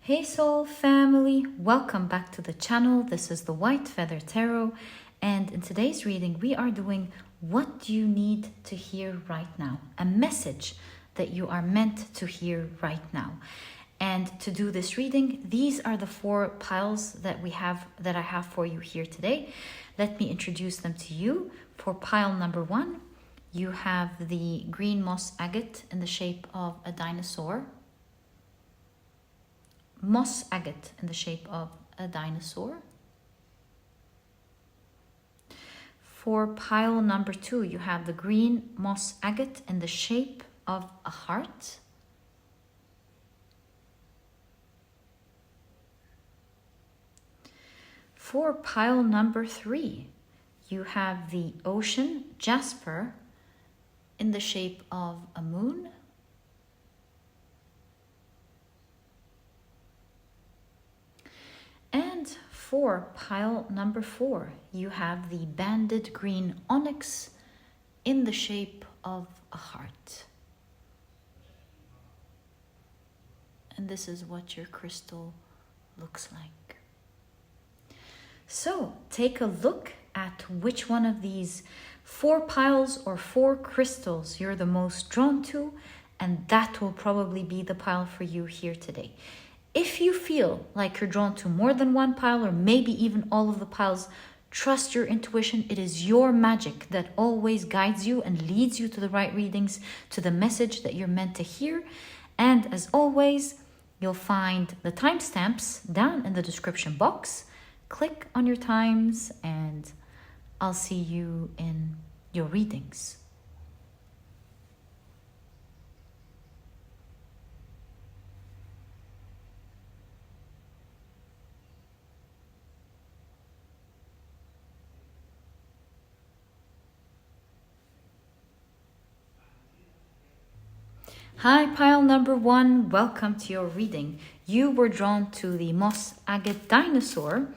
Hey Soul family, welcome back to the channel. This is the White Feather Tarot, and in today's reading we are doing what do you need to hear right now, a message that you are meant to hear right now. And to do this reading, these are the 4 piles that I have for you here today. Let me introduce them to you. For pile number 1, you have the green moss agate in the shape of a dinosaur. Moss agate in the shape of a dinosaur. For pile number 2, you have the green moss agate in the shape of a heart. For pile number 3, you have the ocean Jasper in the shape of a moon. And for pile number 4, you have the banded green onyx in the shape of a heart. And this is what your crystal looks like. So take a look at which one of these 4 piles or 4 crystals you're the most drawn to, and that will probably be the pile for you here today. If you feel like you're drawn to more than one pile or maybe even all of the piles, trust your intuition. It is your magic that always guides you and leads you to the right readings, to the message that you're meant to hear. And as always, you'll find the timestamps down in the description box. Click on your times and I'll see you in your readings. Hi, pile number 1, welcome to your reading. You were drawn to the moss agate dinosaur,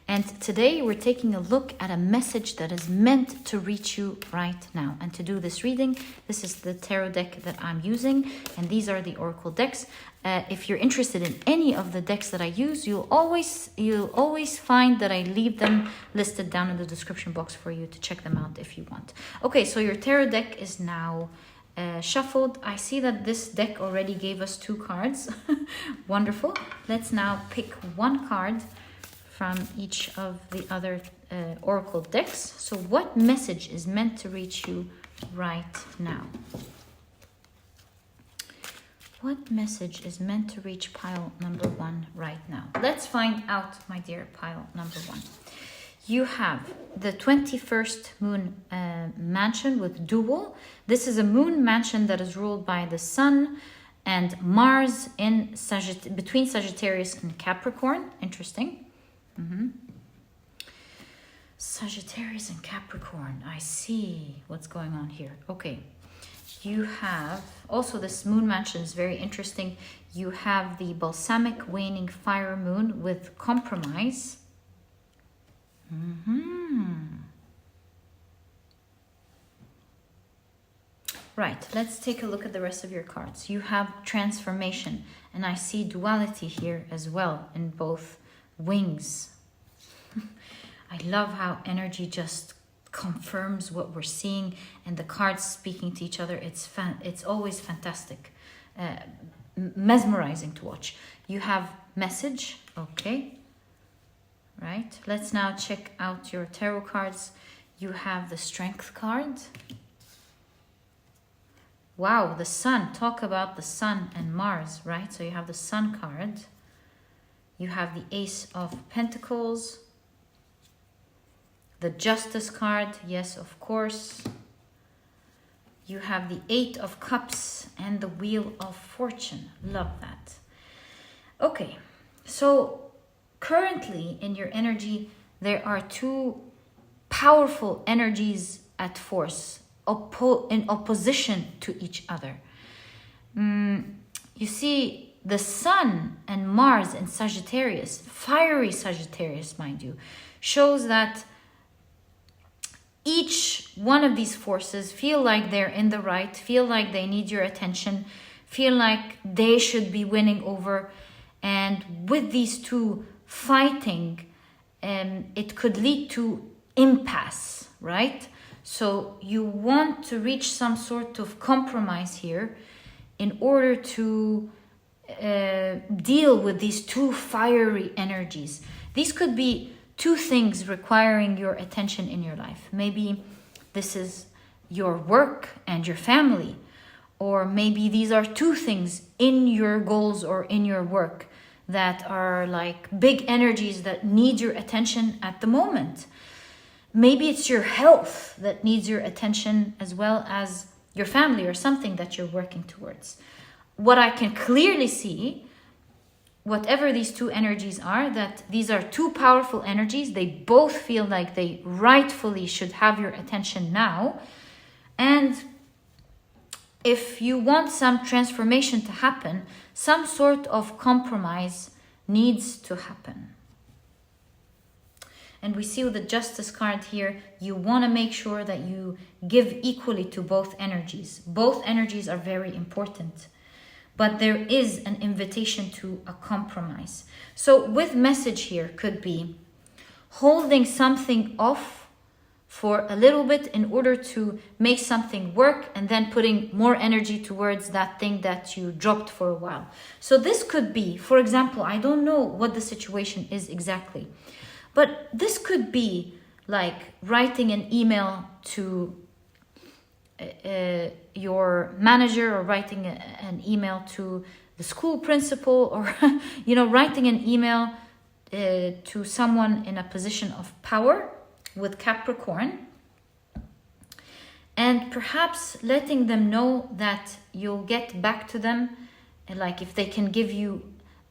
and today we're taking a look at a message that is meant to reach you right now. And to do this reading, this is the tarot deck that I'm using, and these are the oracle decks. If you're interested in any of the decks that I use, you'll always find that I leave them listed down in the description box for you to check them out if you want. Okay, so your tarot deck is now shuffled. I see that this deck already gave us 2 cards. Wonderful. Let's now pick 1 card from each of the other oracle decks. So what message is meant to reach you right now? What message is meant to reach pile number 1 right now? Let's find out, my dear pile number 1. You have the 21st moon mansion with dual. This is a moon mansion that is ruled by the sun and Mars in between Sagittarius and Capricorn. Interesting. Sagittarius and Capricorn. I see what's going on here. Okay. You have also, this moon mansion is very interesting. You have the balsamic waning fire moon with compromise. Right, let's take a look at the rest of your cards. You have transformation, and I see duality here as well in both wings. I love how energy just confirms what we're seeing and the cards speaking to each other. It's always fantastic, mesmerizing to watch. You have message, okay. Right, let's now check out your tarot cards. You have the strength card. Wow, the sun. Talk about the sun and Mars, right? So you have the sun card. You have the ace of pentacles. The justice card, yes, of course. You have the 8 of cups and the wheel of fortune. Love that. Okay, so currently in your energy, there are 2 powerful energies at force, in opposition to each other. You see, the sun and Mars in Sagittarius, fiery Sagittarius, mind you, shows that each one of these forces feel like they're in the right, feel like they need your attention, feel like they should be winning over. And with these two fighting, it could lead to impasse, right? So you want to reach some sort of compromise here in order to deal with these two fiery energies. These could be two things requiring your attention in your life. Maybe this is your work and your family, or maybe these are two things in your goals or in your work that are like big energies that need your attention at the moment. Maybe it's your health that needs your attention as well as your family or something that you're working towards. What I can clearly see, whatever these two energies are, that these are two powerful energies. They both feel like they rightfully should have your attention now. And if you want some transformation to happen, some sort of compromise needs to happen. And we see with the Justice card here, you want to make sure that you give equally to both energies. Both energies are very important. But there is an invitation to a compromise. So with message here could be holding something off for a little bit in order to make something work, and then putting more energy towards that thing that you dropped for a while. So this could be, for example, I don't know what the situation is exactly, but this could be like writing an email to your manager, or writing an email to the school principal, or writing an email to someone in a position of power with Capricorn, and perhaps letting them know that you'll get back to them, like if they can give you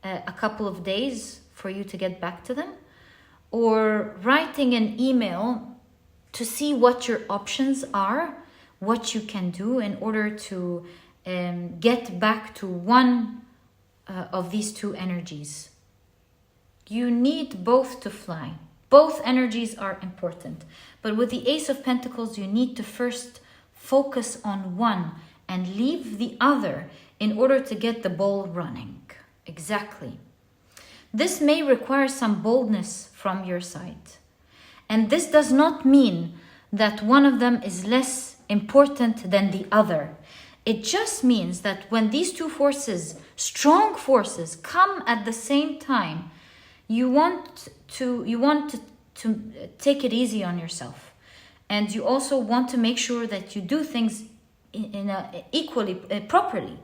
a couple of days for you to get back to them, or writing an email to see what your options are, what you can do in order to get back to one of these two energies. You need both to fly. Both energies are important. But with the Ace of Pentacles, you need to first focus on one and leave the other in order to get the ball running. Exactly. This may require some boldness from your side. And this does not mean that one of them is less important than the other. It just means that when these two forces, strong forces, come at the same time, you want to take it easy on yourself, and you also want to make sure that you do things in a equally properly,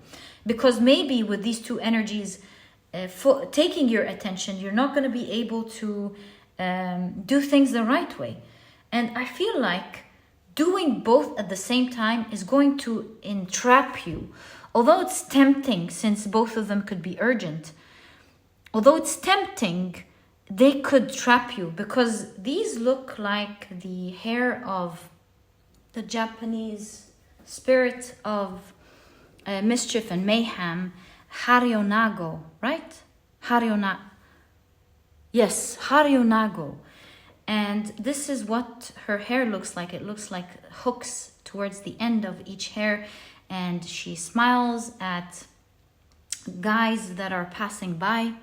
because maybe with these two energies taking your attention, you're not going to be able to do things the right way. And I feel like doing both at the same time is going to entrap you. Although it's tempting, since both of them could be urgent, although it's tempting, they could trap you, because these look like the hair of the Japanese spirit of mischief and mayhem, Haryonago, right? Yes, Haryonago. And this is what her hair looks like. It looks like hooks towards the end of each hair. And she smiles at guys that are passing by.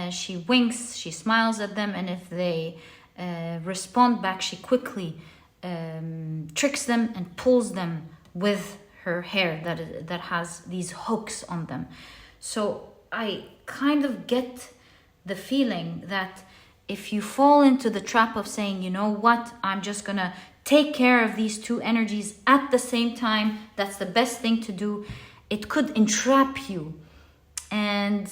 She winks, she smiles at them. And if they respond back, she quickly tricks them and pulls them with her hair that has these hooks on them. So I kind of get the feeling that if you fall into the trap of saying, you know what, I'm just gonna take care of these two energies at the same time, that's the best thing to do, it could entrap you. And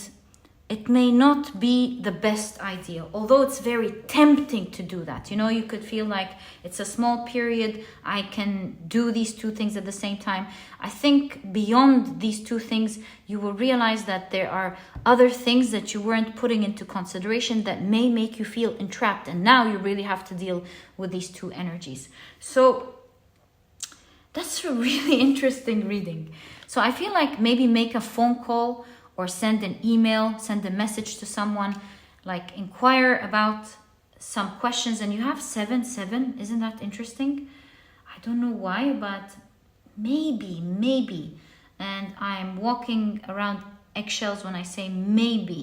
it may not be the best idea, although it's very tempting to do that. You could feel like it's a small period, I can do these two things at the same time. I think beyond these two things, you will realize that there are other things that you weren't putting into consideration that may make you feel entrapped. And now you really have to deal with these two energies. So that's a really interesting reading. So I feel like maybe make a phone call, or send an email, send a message to someone, like inquire about some questions. And you have 7-7, isn't that interesting? I don't know why, but maybe. And I'm walking around eggshells when I say maybe.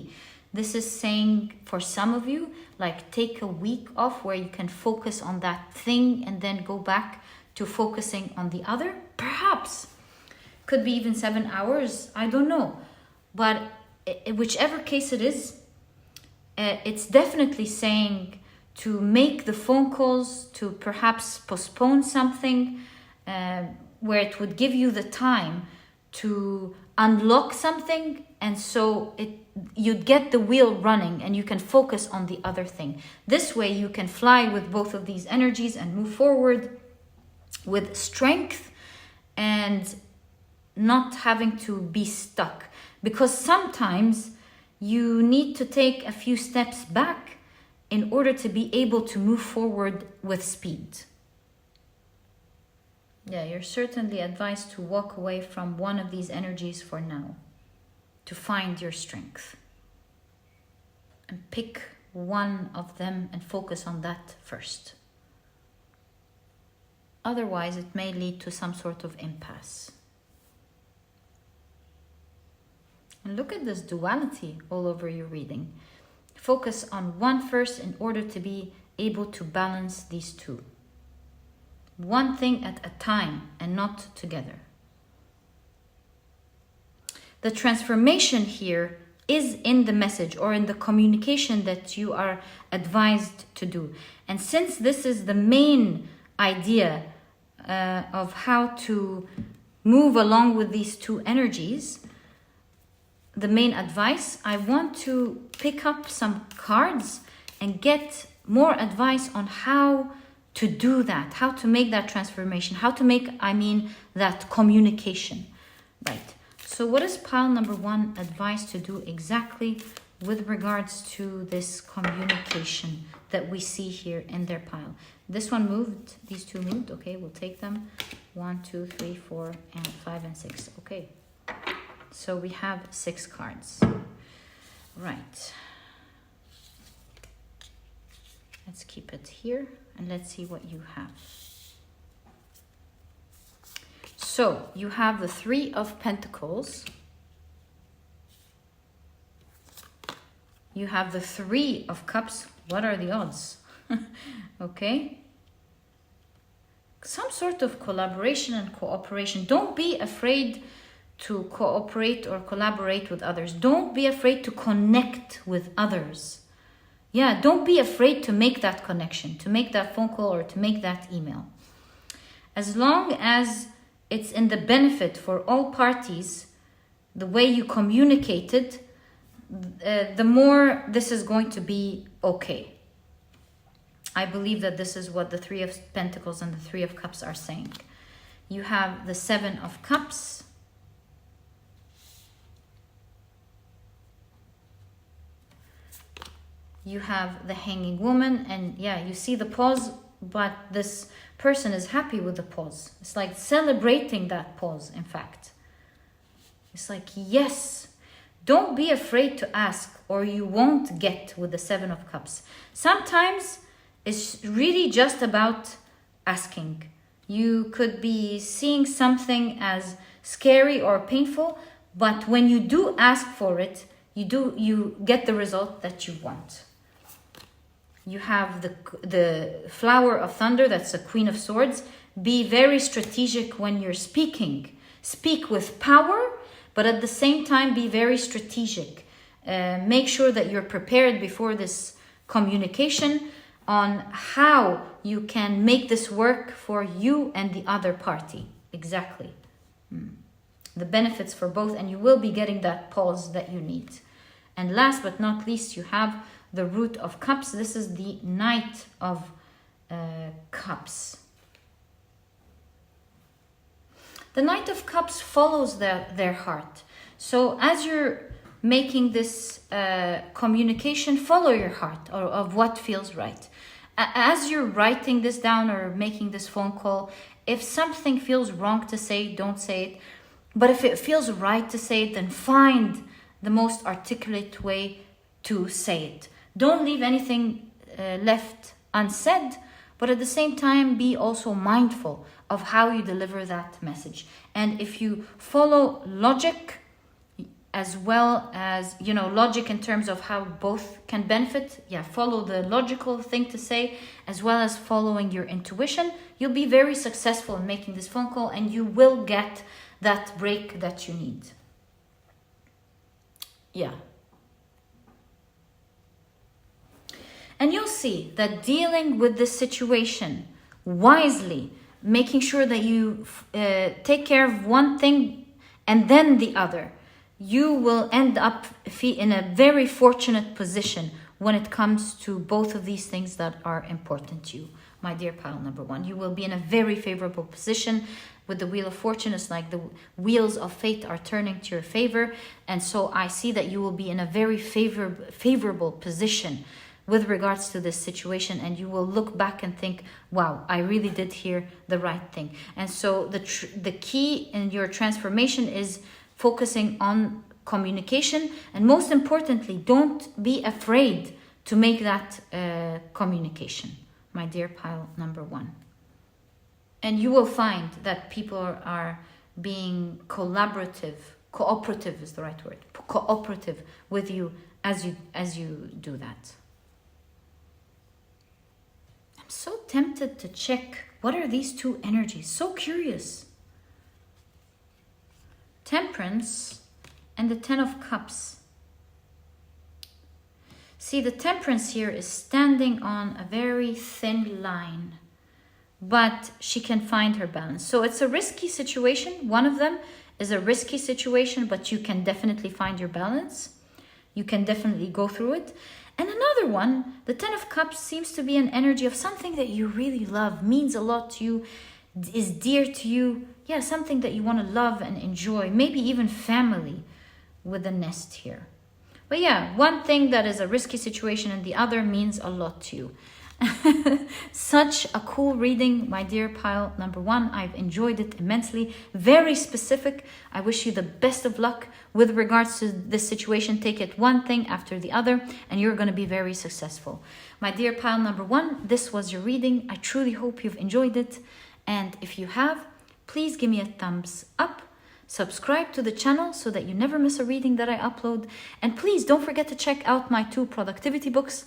This is saying for some of you, like take a week off where you can focus on that thing and then go back to focusing on the other. Perhaps. Could be even 7 hours. I don't know. But whichever case it is, it's definitely saying to make the phone calls, to perhaps postpone something where it would give you the time to unlock something, and so you'd get the wheel running and you can focus on the other thing. This way you can fly with both of these energies and move forward with strength and not having to be stuck. Because sometimes you need to take a few steps back in order to be able to move forward with speed. Yeah, you're certainly advised to walk away from one of these energies for now, to find your strength. And pick one of them and focus on that first. Otherwise, it may lead to some sort of impasse. And look at this duality all over your reading. Focus on one first in order to be able to balance these two. One thing at a time and not together. The transformation here is in the message or in the communication that you are advised to do. And since this is the main idea of how to move along with these two energies, the main advice, I want to pick up some cards and get more advice on how to do that, how to make that transformation, how to make, that communication, right? So what is pile number 1 advised to do exactly with regards to this communication that we see here in their pile? This one moved, these two moved, okay, we'll take them. 1, 2, 3, 4, and 5 and 6, okay. So we have 6 cards, right. Let's keep it here and let's see what you have. So you have the 3 of Pentacles. You have the 3 of Cups. What are the odds? Okay. Some sort of collaboration and cooperation. Don't be afraid to cooperate or collaborate with others. Don't be afraid to connect with others. Yeah, don't be afraid to make that connection, to make that phone call or to make that email. As long as it's in the benefit for all parties, the way you communicated, the more this is going to be okay. I believe that this is what the 3 of Pentacles and the 3 of Cups are saying. You have the 7 of Cups. You have the Hanging Woman, and yeah, you see the pause, but this person is happy with the pause. It's like celebrating that pause, in fact. It's like, yes, don't be afraid to ask or you won't get with the 7 of Cups. Sometimes it's really just about asking. You could be seeing something as scary or painful, but when you do ask for it, you get the result that you want. You have the Flower of Thunder, that's the Queen of Swords. Be very strategic when you're speaking. Speak with power, but at the same time be very strategic. Make sure that you're prepared before this communication on how you can make this work for you and the other party. Exactly. The benefits for both, and you will be getting that pause that you need. And last but not least, you have the Root of Cups. This is the Knight of Cups. The Knight of Cups follows their heart. So as you're making this communication, follow your heart or of what feels right. As you're writing this down or making this phone call, if something feels wrong to say, don't say it. But if it feels right to say it, then find the most articulate way to say it. Don't leave anything left unsaid, but at the same time, be also mindful of how you deliver that message. And if you follow logic as well as, you know, logic in terms of how both can benefit. Yeah, follow the logical thing to say, as well as following your intuition. You'll be very successful in making this phone call, and you will get that break that you need. Yeah. And you'll see that dealing with this situation wisely, making sure that you take care of one thing and then the other, you will end up in a very fortunate position when it comes to both of these things that are important to you. My dear pile number one, you will be in a very favorable position. With the Wheel of Fortune, it's like the wheels of fate are turning to your favor. And so I see that you will be in a very favorable position with regards to this situation, and you will look back and think, wow, I really did hear the right thing. And so the key in your transformation is focusing on communication, and most importantly, don't be afraid to make that communication, my dear pile number one. And you will find that people are being cooperative is the right word, cooperative with you as you do that. I'm so tempted to check, what are these two energies? So curious. Temperance and the Ten of Cups. See, the Temperance here is standing on a very thin line, but she can find her balance. So it's a risky situation. One of them is a risky situation, but you can definitely find your balance. You can definitely go through it. And another one, the Ten of Cups, seems to be an energy of something that you really love, means a lot to you, is dear to you. Yeah, something that you want to love and enjoy, maybe even family with the nest here. But yeah, one thing that is a risky situation and the other means a lot to you. Such a cool reading, my dear pile number one. I've enjoyed it immensely. Very specific. I wish you the best of luck with regards to this situation. Take it one thing after the other, and you're going to be very successful. My dear pile number one, this was your reading. I truly hope you've enjoyed it. And if you have, please give me a thumbs up. Subscribe to the channel so that you never miss a reading that I upload. And please don't forget to check out my 2 productivity books.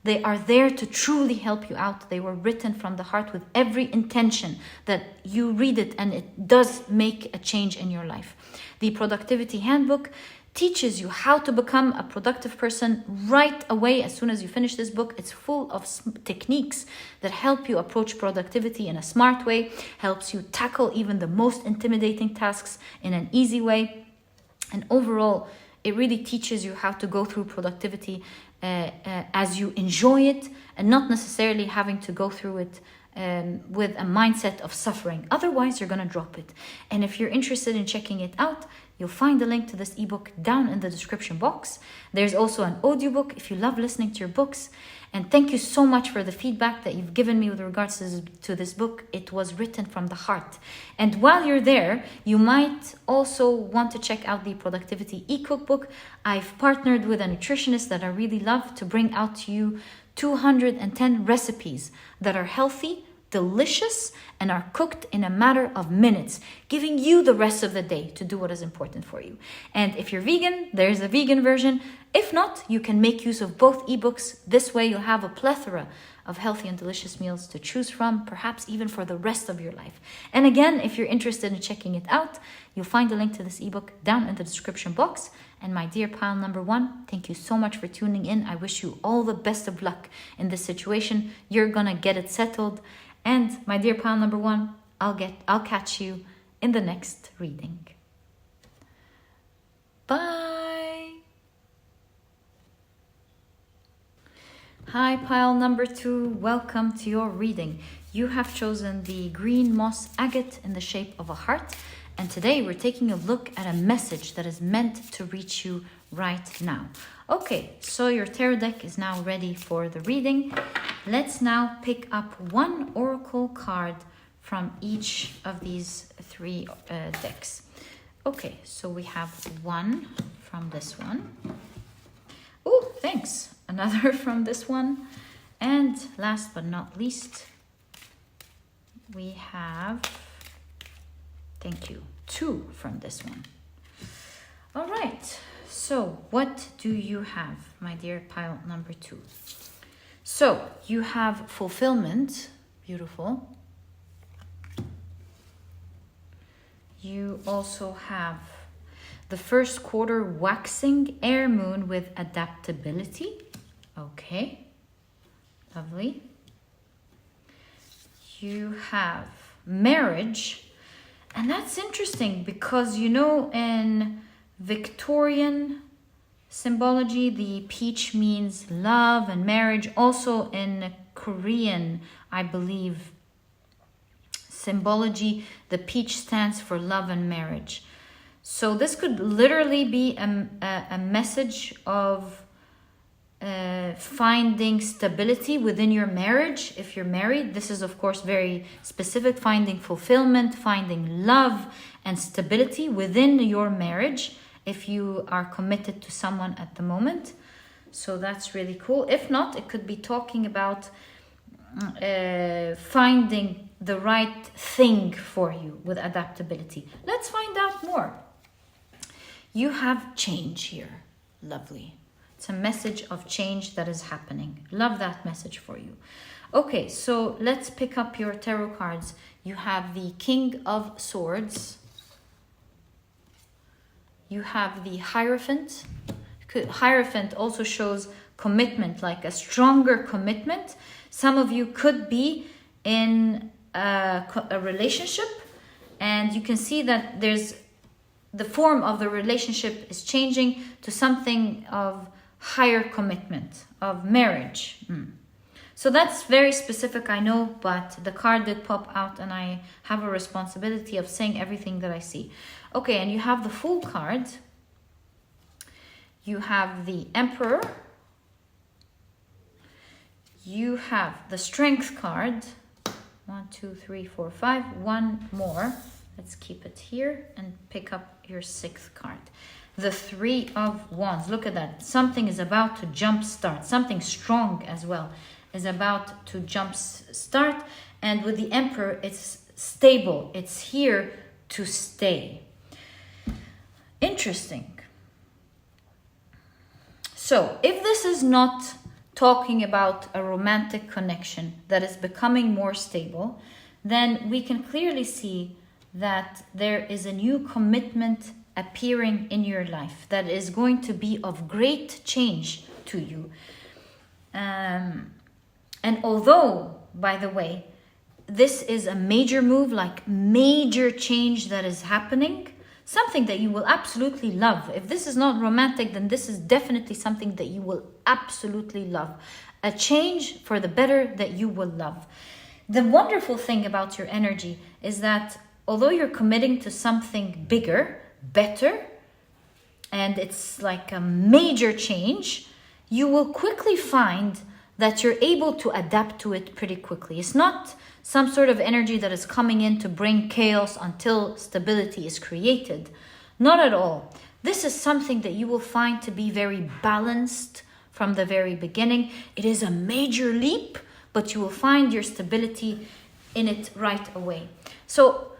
They are there to truly help you out. They were written from the heart with every intention that you read it and it does make a change in your life. The Productivity Handbook teaches you how to become a productive person right away as soon as you finish this book. It's full of techniques that help you approach productivity in a smart way, helps you tackle even the most intimidating tasks in an easy way. And overall, it really teaches you how to go through productivity as you enjoy it, and not necessarily having to go through it with a mindset of suffering. Otherwise, you're going to drop it. And if you're interested in checking it out, you'll find the link to this ebook down in the description box. There's also an audiobook if you love listening to your books. And thank you so much for the feedback that you've given me with regards to this book. It was written from the heart. And while you're there, you might also want to check out the Productivity e-cookbook. I've partnered with a nutritionist that I really love to bring out to you 210 recipes that are healthy, delicious, and are cooked in a matter of minutes, giving you the rest of the day to do what is important for you. And if you're vegan, there's a vegan version. If not, you can make use of both ebooks. This way you'll have a plethora of healthy and delicious meals to choose from, perhaps even for the rest of your life. And again, if you're interested in checking it out, you'll find a link to this ebook down in the description box. And my dear pile number one, thank you so much for tuning in. I wish you all the best of luck in this situation. You're gonna get it settled. And my dear pile number one, I'll catch you in the next reading. Bye. Hi, pile number 2. Welcome to your reading. You have chosen the green moss agate in the shape of a heart. And today we're taking a look at a message that is meant to reach you right now. Okay, so your tarot deck is now ready for the reading. Let's now pick up one oracle card from each of these 3 decks. Okay, so we have one from this one. Oh, thanks. Another from this one. And last but not least, we have, thank you, 2 from this one. All right, So what do you have, my dear pile number 2? So you have fulfillment. Beautiful. You also have the first quarter waxing air moon with adaptability. Okay, lovely. You have marriage, and that's interesting because you know in Victorian symbology the peach means love and marriage. Also in Korean, I believe, symbology, the peach stands for love and marriage. So this could literally be a message of finding stability within your marriage. If you're married, this is of course very specific, finding fulfillment, finding love and stability within your marriage if you are committed to someone at the moment. So that's really cool. If not, it could be talking about finding the right thing for you with adaptability. Let's find out more. You have change here. Lovely. It's a message of change that is happening. Love that message for you. Okay, so let's pick up your tarot cards. You have the King of Swords. You have the Hierophant. Hierophant also shows commitment, like a stronger commitment. Some of you could be in a relationship, and you can see that there's the form of the relationship is changing to something of higher commitment, of marriage. So that's very specific, I know, but the card did pop out and I have a responsibility of saying everything that I see. Okay, and you have the Fool card. You have the Emperor. You have the Strength card. 1, 2, 3, 4, 5. One more. Let's keep it here and pick up your 6th card. The Three of Wands. Look at that. Something is about to jump start. Something strong as well is about to jump start. And with the Emperor, it's stable. It's here to stay. Interesting. So if this is not talking about a romantic connection that is becoming more stable, then we can clearly see that there is a new commitment appearing in your life that is going to be of great change to you. And although, by the way, this is a major move, like major change that is happening, something that you will absolutely love. If this is not romantic, then this is definitely something that you will absolutely love. A change for the better that you will love. The wonderful thing about your energy is that although you're committing to something bigger, better, and it's like a major change, you will quickly find that you're able to adapt to it pretty quickly. It's not some sort of energy that is coming in to bring chaos until stability is created. Not at all. This is something that you will find to be very balanced from the very beginning. It is a major leap, but you will find your stability in it right away. So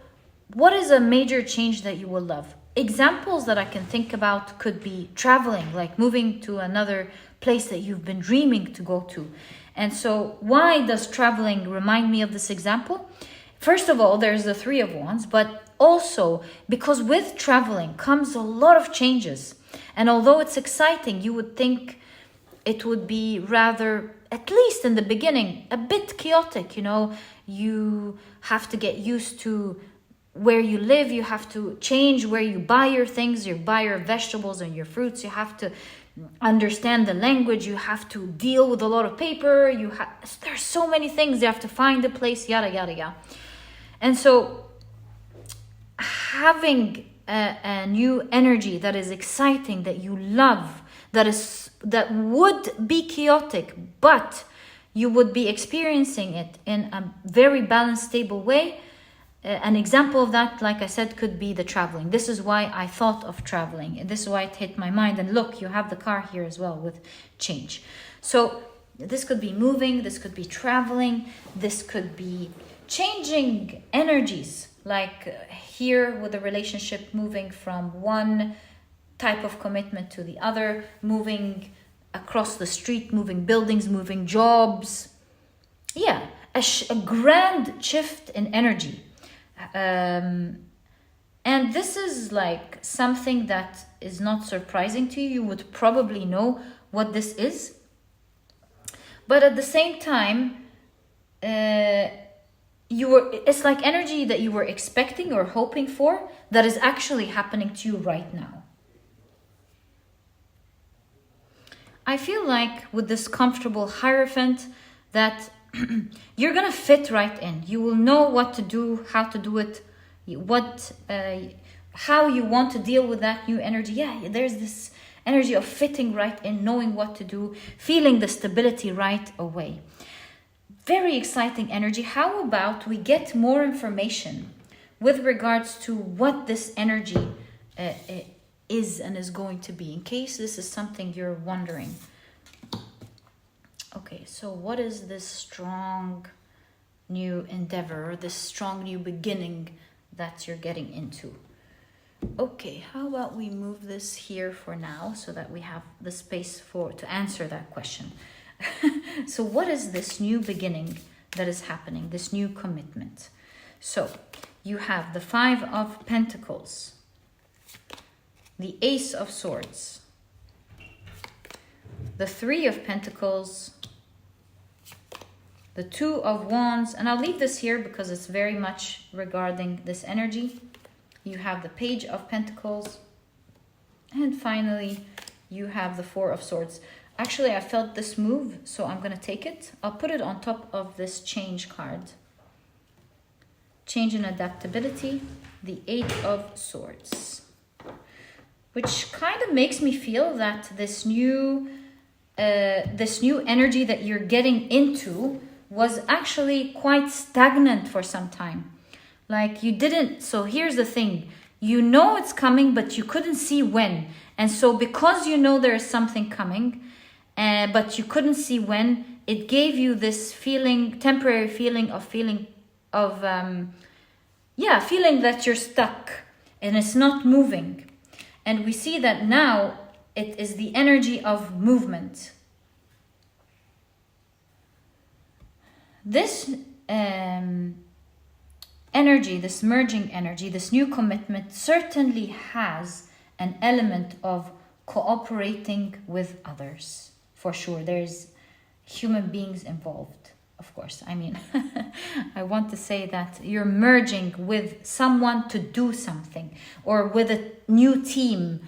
what is a major change that you will love? Examples that I can think about could be traveling, like moving to another place that you've been dreaming to go to. And so why does traveling remind me of this example? First of all, there's the Three of Wands, but also because with traveling comes a lot of changes. And although it's exciting, you would think it would be rather, at least in the beginning, a bit chaotic. You know, you have to get used to where you live, you have to change where you buy your things, you buy your vegetables and your fruits, you have to understand the language, you have to deal with a lot of paper, there's so many things, you have to find a place, yada yada yada. And so having a new energy that is exciting, that you love, that would be chaotic, but you would be experiencing it in a very balanced, stable way. An example of that, like I said, could be the traveling. This is why I thought of traveling. This is why it hit my mind. And look, you have the car here as well with change. So this could be moving, this could be traveling, this could be changing energies. Like here with the relationship moving from one type of commitment to the other, moving across the street, moving buildings, moving jobs. Yeah, a grand shift in energy. And this is like something that is not surprising to you. You would probably know what this is. But at the same time, it's like energy that you were expecting or hoping for that is actually happening to you right now. I feel like with this comfortable Hierophant that you're gonna fit right in. You will know what to do, how to do it, how you want to deal with that new energy. Yeah, there's this energy of fitting right in, knowing what to do, feeling the stability right away. Very exciting energy. How about we get more information with regards to what this energy is and is going to be, in case this is something you're wondering. Okay, so what is this strong new endeavor, or this strong new beginning that you're getting into? Okay, how about we move this here for now so that we have the space to answer that question. So what is this new beginning that is happening, this new commitment? So you have the 5 of Pentacles, the Ace of Swords, the 3 of Pentacles, the 2 of Wands, and I'll leave this here because it's very much regarding this energy. You have the Page of Pentacles, and finally you have the 4 of Swords. Actually, I felt this move, so I'm going to take it. I'll put it on top of this change card. Change and adaptability, the 8 of Swords. Which kind of makes me feel that this new energy that you're getting into was actually quite stagnant for some time. Like you didn't, so here's the thing. You know it's coming, but you couldn't see when. And so because you know there is something coming, but you couldn't see when, it gave you this feeling, temporary feeling feeling that you're stuck and it's not moving. And we see that now it is the energy of movement. This energy, this merging energy, this new commitment certainly has an element of cooperating with others. For sure, there's human beings involved, of course. I mean, I want to say that you're merging with someone to do something, or with a new team.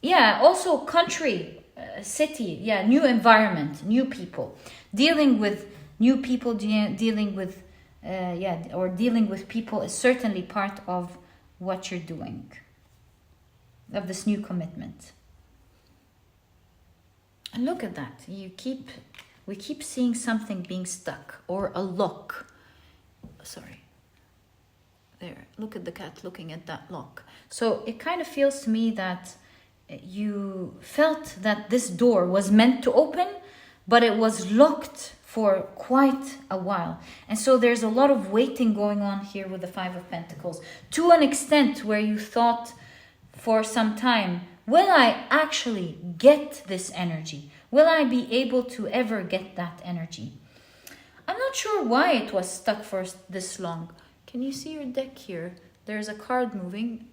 Yeah, also country, city, yeah, new environment, new people. Dealing with new people, dealing with people is certainly part of what you're doing, of this new commitment. And look at that. We keep seeing something being stuck, or a lock. Sorry. There, look at the cat looking at that lock. So it kind of feels to me that you felt that this door was meant to open, but it was locked for quite a while. And so there's a lot of waiting going on here with the 5 of Pentacles, to an extent where you thought for some time, will I actually get this energy? Will I be able to ever get that energy? I'm not sure why it was stuck for this long. Can you see your deck here? There's a card moving.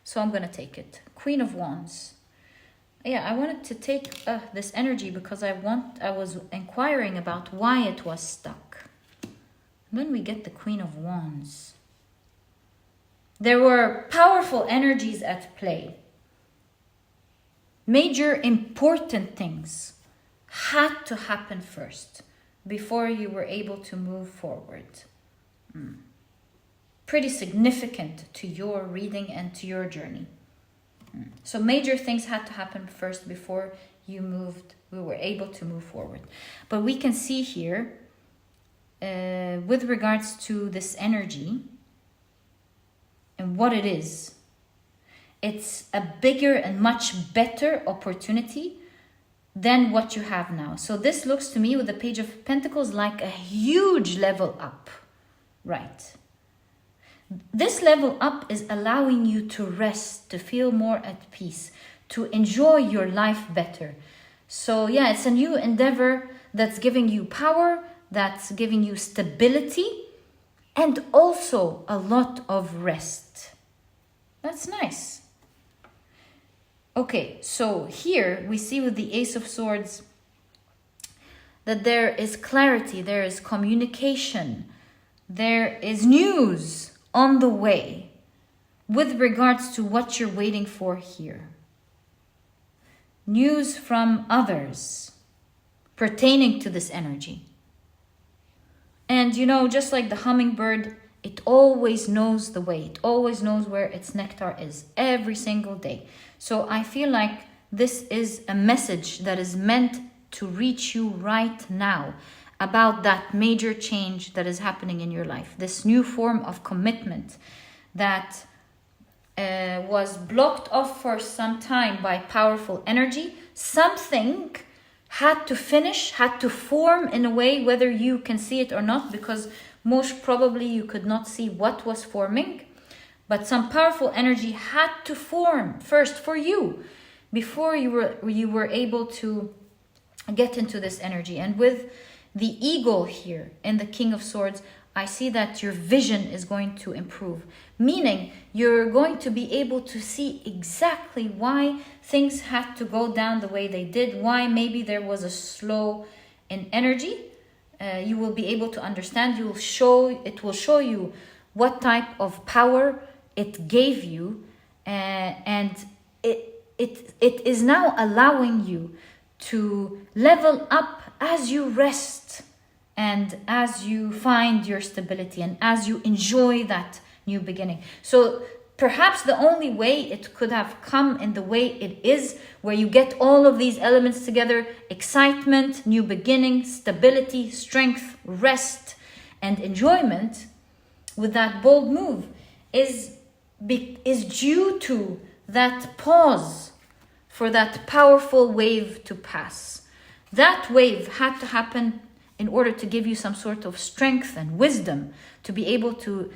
So I'm going to take it. Queen of Wands. Yeah, I wanted to take this energy because I was inquiring about why it was stuck. And then we get the Queen of Wands. There were powerful energies at play. Major important things had to happen first before you were able to move forward. Pretty significant to your reading and to your journey. So major things had to happen first before we were able to move forward. But we can see here, with regards to this energy and what it is, it's a bigger and much better opportunity than what you have now. So this looks to me with the Page of Pentacles like a huge level up, right? This level up is allowing you to rest, to feel more at peace, to enjoy your life better. So yeah, it's a new endeavor that's giving you power, that's giving you stability, and also a lot of rest. That's nice. Okay, so here we see with the Ace of Swords that there is clarity, there is communication, there is news on the way with regards to what you're waiting for here. News from others pertaining to this energy. And you know, just like the hummingbird, it always knows the way. It always knows where its nectar is every single day. So I feel like this is a message that is meant to reach you right now about that major change that is happening in your life. This new form of commitment that was blocked off for some time by powerful energy. Something had to finish, had to form in a way, whether you can see it or not, because most probably you could not see what was forming. But some powerful energy had to form first for you before you were able to get into this energy. And with the eagle here in the King of Swords, I see that your vision is going to improve, meaning you're going to be able to see exactly why things had to go down the way they did, why maybe there was a slow in energy. You will be able to understand. It will show you what type of power it gave you, and it is now allowing you to level up as you rest and as you find your stability and as you enjoy that new beginning. So perhaps the only way it could have come in the way it is, where you get all of these elements together: excitement, new beginning, stability, strength, rest, and enjoyment, with that bold move, is due to that pause for that powerful wave to pass. That wave had to happen in order to give you some sort of strength and wisdom to be able to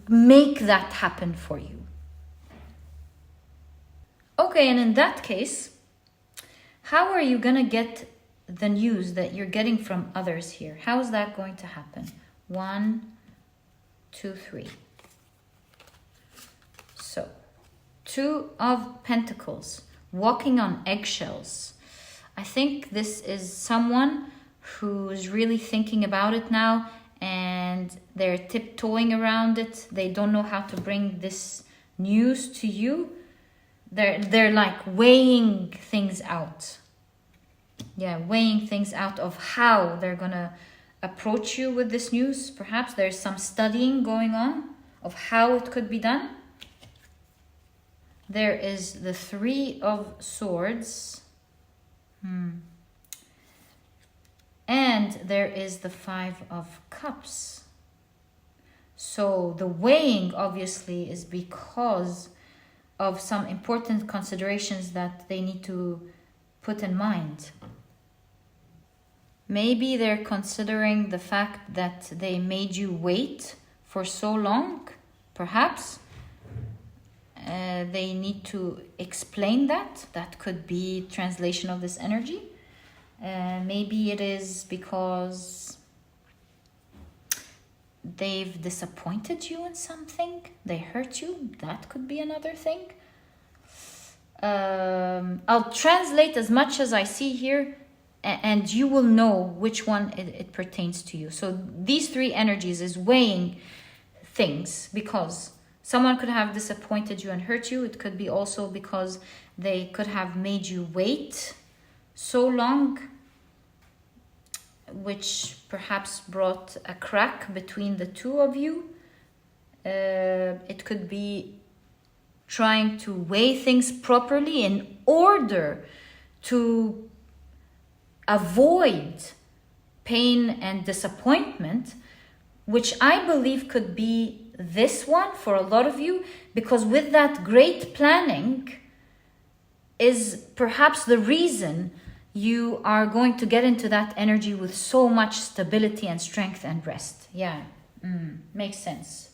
make that happen for you. Okay, and in that case, how are you gonna get the news that you're getting from others here? How is that going to happen? 1, 2, 3. So, 2 of Pentacles, walking on eggshells. I think this is someone who's really thinking about it now, and they're tiptoeing around it. They don't know how to bring this news to you. They're like weighing things out. Yeah, weighing things out of how they're gonna approach you with this news. Perhaps there's some studying going on of how it could be done. There is the 3 of Swords. And there is the 5 of Cups. So the weighing obviously is because of some important considerations that they need to put in mind. Maybe they're considering the fact that they made you wait for so long, perhaps. They need to explain that. That could be translation of this energy. Maybe it is because they've disappointed you in something. They hurt you. That could be another thing. I'll translate as much as I see here, and you will know which one it pertains to you. So these 3 energies is weighing things, because someone could have disappointed you and hurt you. It could be also because they could have made you wait so long, which perhaps brought a crack between the 2 of you. It could be trying to weigh things properly in order to avoid pain and disappointment, which I believe could be this one for a lot of you, because with that great planning is perhaps the reason you are going to get into that energy with so much stability and strength and rest. Yeah, makes sense.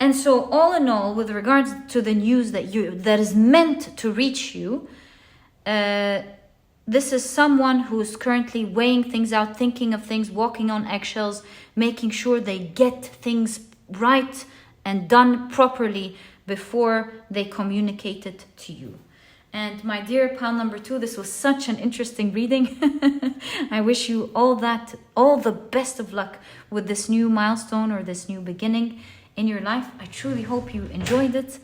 And so all in all, with regards to the news that is meant to reach you, this is someone who's currently weighing things out, thinking of things, walking on eggshells, making sure they get things right and done properly before they communicate it to you. And my dear pile number 2, this was such an interesting reading. I wish you all the best of luck with this new milestone or this new beginning in your life. I truly hope you enjoyed it.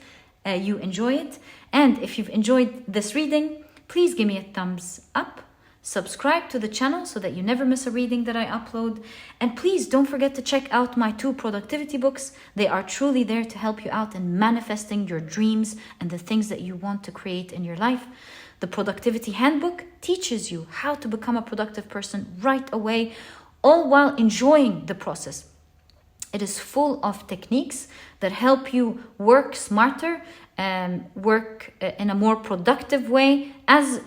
You enjoy it. And if you've enjoyed this reading, please give me a thumbs up. Subscribe to the channel so that you never miss a reading that I upload. And please don't forget to check out my 2 productivity books. They are truly there to help you out in manifesting your dreams and the things that you want to create in your life. The Productivity Handbook teaches you how to become a productive person right away, all while enjoying the process. It is full of techniques that help you work smarter and work in a more productive way. As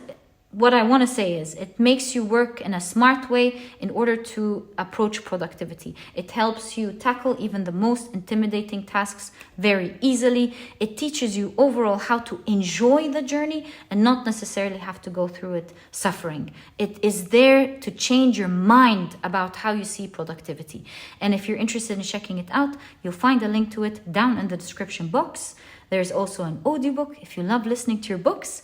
what I want to say is, it makes you work in a smart way in order to approach productivity. It helps you tackle even the most intimidating tasks very easily. It teaches you overall how to enjoy the journey and not necessarily have to go through it suffering. It is there to change your mind about how you see productivity. And if you're interested in checking it out, you'll find a link to it down in the description box. There's also an audiobook if you love listening to your books.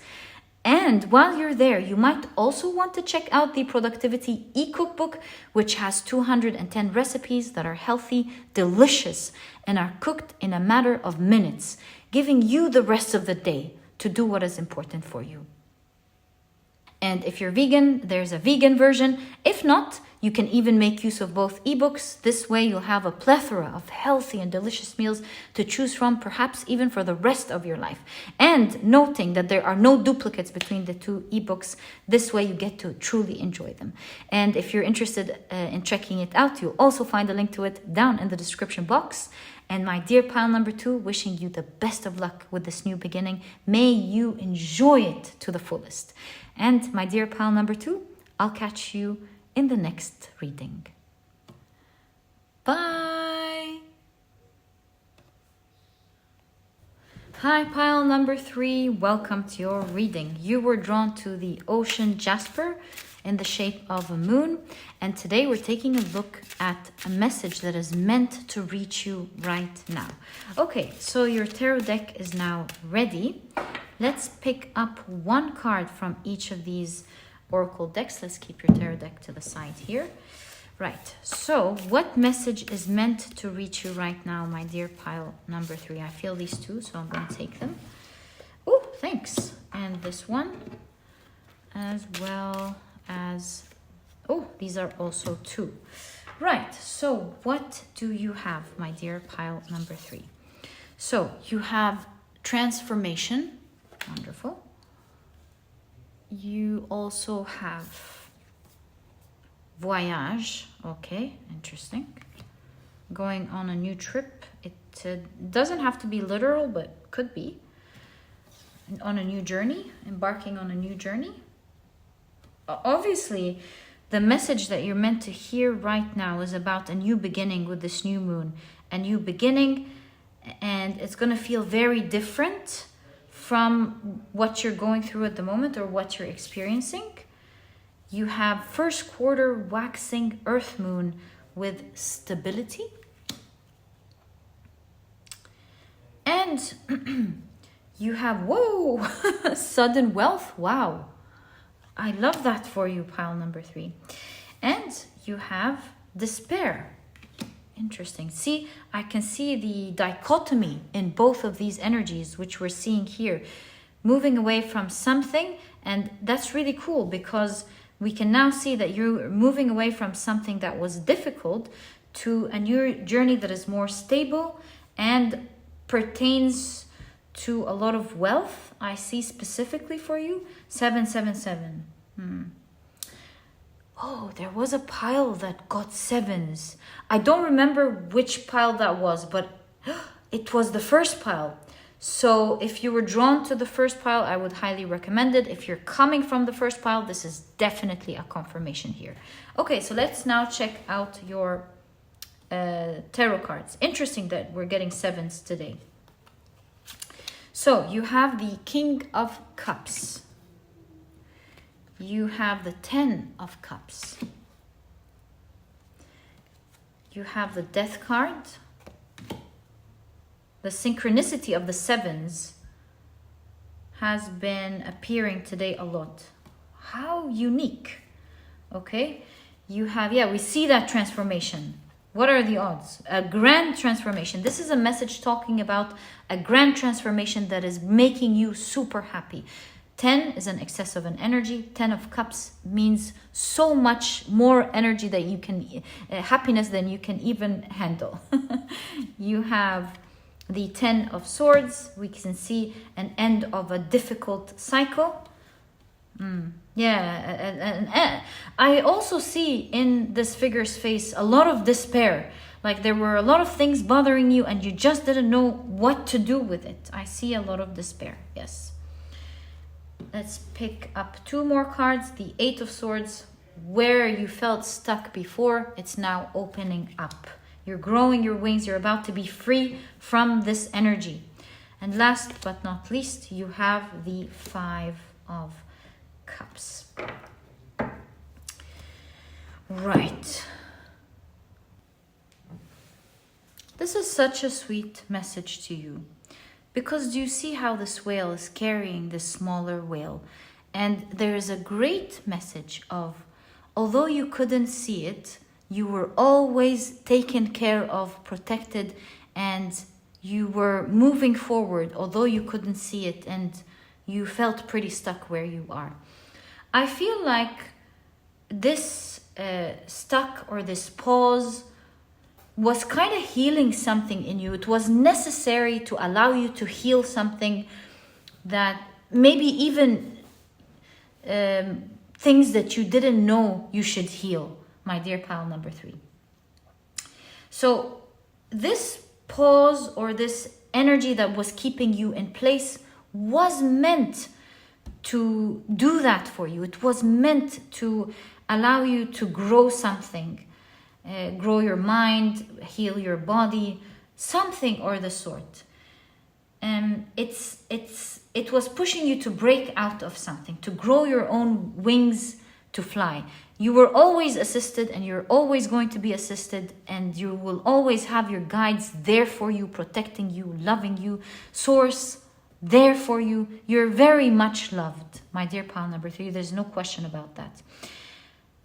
And while you're there, you might also want to check out the Productivity e-cookbook, which has 210 recipes that are healthy, delicious, and are cooked in a matter of minutes, giving you the rest of the day to do what is important for you. And if you're vegan, there's a vegan version. If not, you can even make use of both ebooks. This way you'll have a plethora of healthy and delicious meals to choose from, perhaps even for the rest of your life. And noting that there are no duplicates between the 2 ebooks, this way you get to truly enjoy them. And if you're interested in checking it out, you'll also find a link to it down in the description box. And my dear pile number 2, wishing you the best of luck with this new beginning. May you enjoy it to the fullest. And my dear pile number 2, I'll catch you in the next reading. Bye! Hi, pile number 3. Welcome to your reading. You were drawn to the ocean Jasper in the shape of a moon. And today we're taking a look at a message that is meant to reach you right now. Okay, so your tarot deck is now ready. Let's pick up one card from each of these oracle decks. Let's keep your tarot deck to the side here. Right, so what message is meant to reach you right now, my dear pile number 3? I feel these 2, so I'm going to take them. Oh, thanks. And this one, as well as... oh, these are also 2. Right, so what do you have, my dear pile number 3? So you have transformation. Wonderful. You also have voyage. Okay, interesting. Going on a new trip. It doesn't have to be literal, but could be. On a new journey, embarking on a new journey. Obviously, the message that you're meant to hear right now is about a new beginning with this new moon. A new beginning, and it's going to feel very different from what you're going through at the moment or what you're experiencing. You have first quarter waxing earth moon with stability. And you have, whoa, sudden wealth. Wow. I love that for you, pile number 3. And you have despair. Interesting. See, I can see the dichotomy in both of these energies, which we're seeing here. Moving away from something, and that's really cool because we can now see that you're moving away from something that was difficult to a new journey that is more stable and pertains to a lot of wealth. I see specifically for you 777. Oh, there was a pile that got 7s. I don't remember which pile that was, but it was the first pile. So if you were drawn to the first pile, I would highly recommend it. If you're coming from the first pile, this is definitely a confirmation here. Okay, so let's now check out your tarot cards. Interesting that we're getting 7s today. So you have the King of Cups. You have the 10 of Cups. You have the Death card. The synchronicity of the 7s has been appearing today a lot. How unique. Okay, you have, yeah, we see that transformation. What are the odds? A grand transformation. This is a message talking about a grand transformation that is making you super happy. 10 is an excess of an energy. 10 of Cups means so much more energy that you can, happiness than you can even handle. You have the 10 of Swords. We can see an end of a difficult cycle. Yeah, and I also see in this figure's face a lot of despair. Like there were a lot of things bothering you and you just didn't know what to do with it. I see a lot of despair, yes. Let's pick up 2 more cards. The 8 of Swords, where you felt stuck before, it's now opening up. You're growing your wings. You're about to be free from this energy. And last but not least, you have the 5 of Cups. Right. This is such a sweet message to you. Because do you see how this whale is carrying this smaller whale? And there is a great message of, although you couldn't see it, you were always taken care of, protected, and you were moving forward, although you couldn't see it, and you felt pretty stuck where you are. I feel like this stuck or this pause was kind of healing something in you. It was necessary to allow you to heal something that maybe even things that you didn't know you should heal, my dear pile number 3. So this pause or this energy that was keeping you in place was meant to do that for you. It was meant to allow you to grow something, grow your mind, heal your body, something or the sort. It was pushing you to break out of something, to grow your own wings to fly. You were always assisted and you're always going to be assisted, and you will always have your guides there for you, protecting you, loving you, source there for you. You're very much loved, my dear pile number 3. There's no question about that.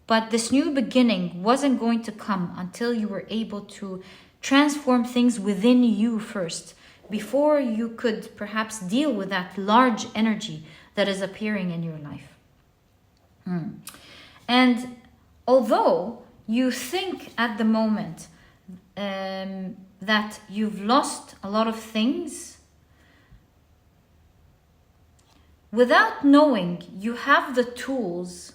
But this new beginning wasn't going to come until you were able to transform things within you first, before you could perhaps deal with that large energy that is appearing in your life. And although you think at the moment that you've lost a lot of things, without knowing, you have the tools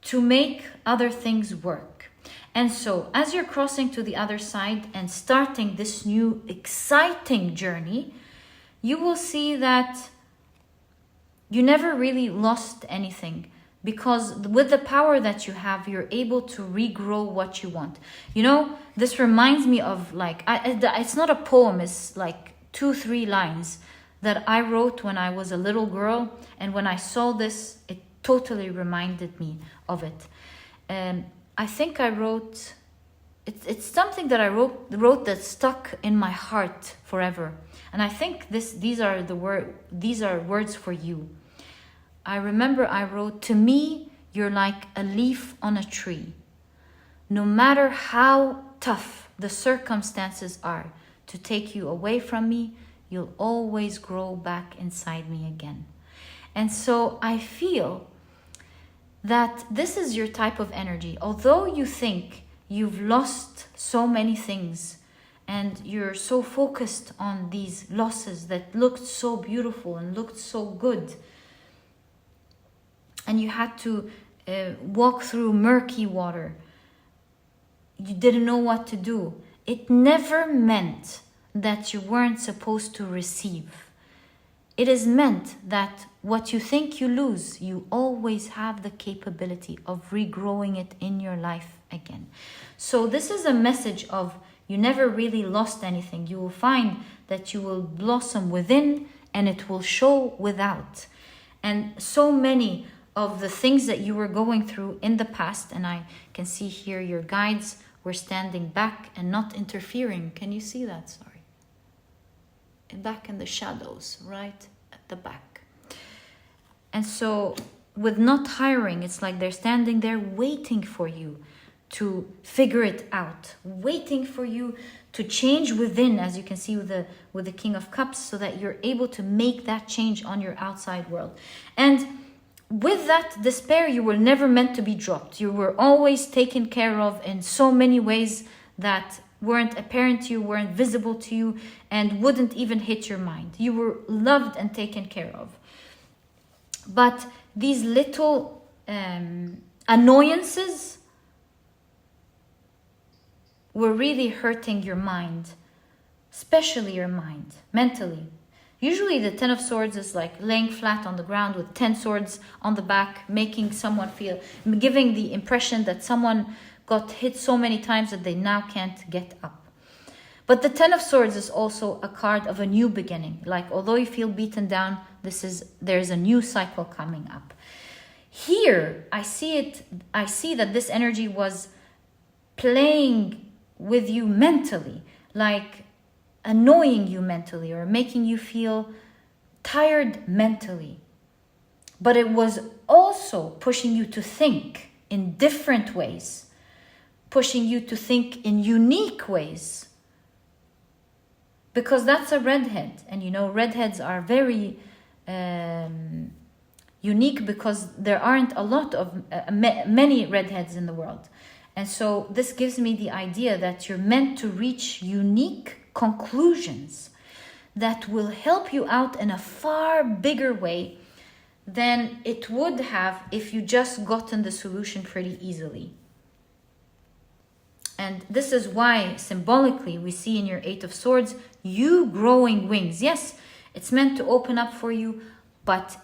to make other things work. And so as you're crossing to the other side and starting this new exciting journey, you will see that you never really lost anything, because with the power that you have, you're able to regrow what you want. You know, this reminds me of like, it's not a poem, it's like 2-3 lines that I wrote when I was a little girl. And when I saw this, it totally reminded me of it. I think I wrote, it's something that I wrote that stuck in my heart forever. And I think these are words for you. I remember I wrote, "To me, you're like a leaf on a tree. No matter how tough the circumstances are to take you away from me, you'll always grow back inside me again." And so I feel that this is your type of energy. Although you think you've lost so many things and you're so focused on these losses that looked so beautiful and looked so good, and you had to walk through murky water, you didn't know what to do, it never meant that you weren't supposed to receive. It is meant that what you think you lose, you always have the capability of regrowing it in your life again. So this is a message of you never really lost anything. You will find that you will blossom within and it will show without. And so many of the things that you were going through in the past, and I can see here your guides were standing back and not interfering. Can you see that? Sorry. Back in the shadows, right at the back. And so with not hiring, it's like they're standing there waiting for you to figure it out, waiting for you to change within, as you can see with the King of Cups, so that you're able to make that change on your outside world. And with that despair, you were never meant to be dropped. You were always taken care of in so many ways that weren't apparent to you, weren't visible to you, and wouldn't even hit your mind. You were loved and taken care of. But these little annoyances were really hurting your mind, especially your mind, mentally. Usually the 10 of Swords is like laying flat on the ground with 10 swords on the back, making someone feel, giving the impression that someone got hit so many times that they now can't get up. But the 10 of Swords is also a card of a new beginning. Like, although you feel beaten down, there's a new cycle coming up. Here, I see that this energy was playing with you mentally, like annoying you mentally or making you feel tired mentally. But it was also pushing you to think in different ways, pushing you to think in unique ways. Because that's a redhead. And you know, redheads are very unique because there aren't a lot of, many redheads in the world. And so this gives me the idea that you're meant to reach unique conclusions that will help you out in a far bigger way than it would have if you just gotten the solution pretty easily. And this is why symbolically we see in your 8 of Swords, you growing wings. Yes, it's meant to open up for you, but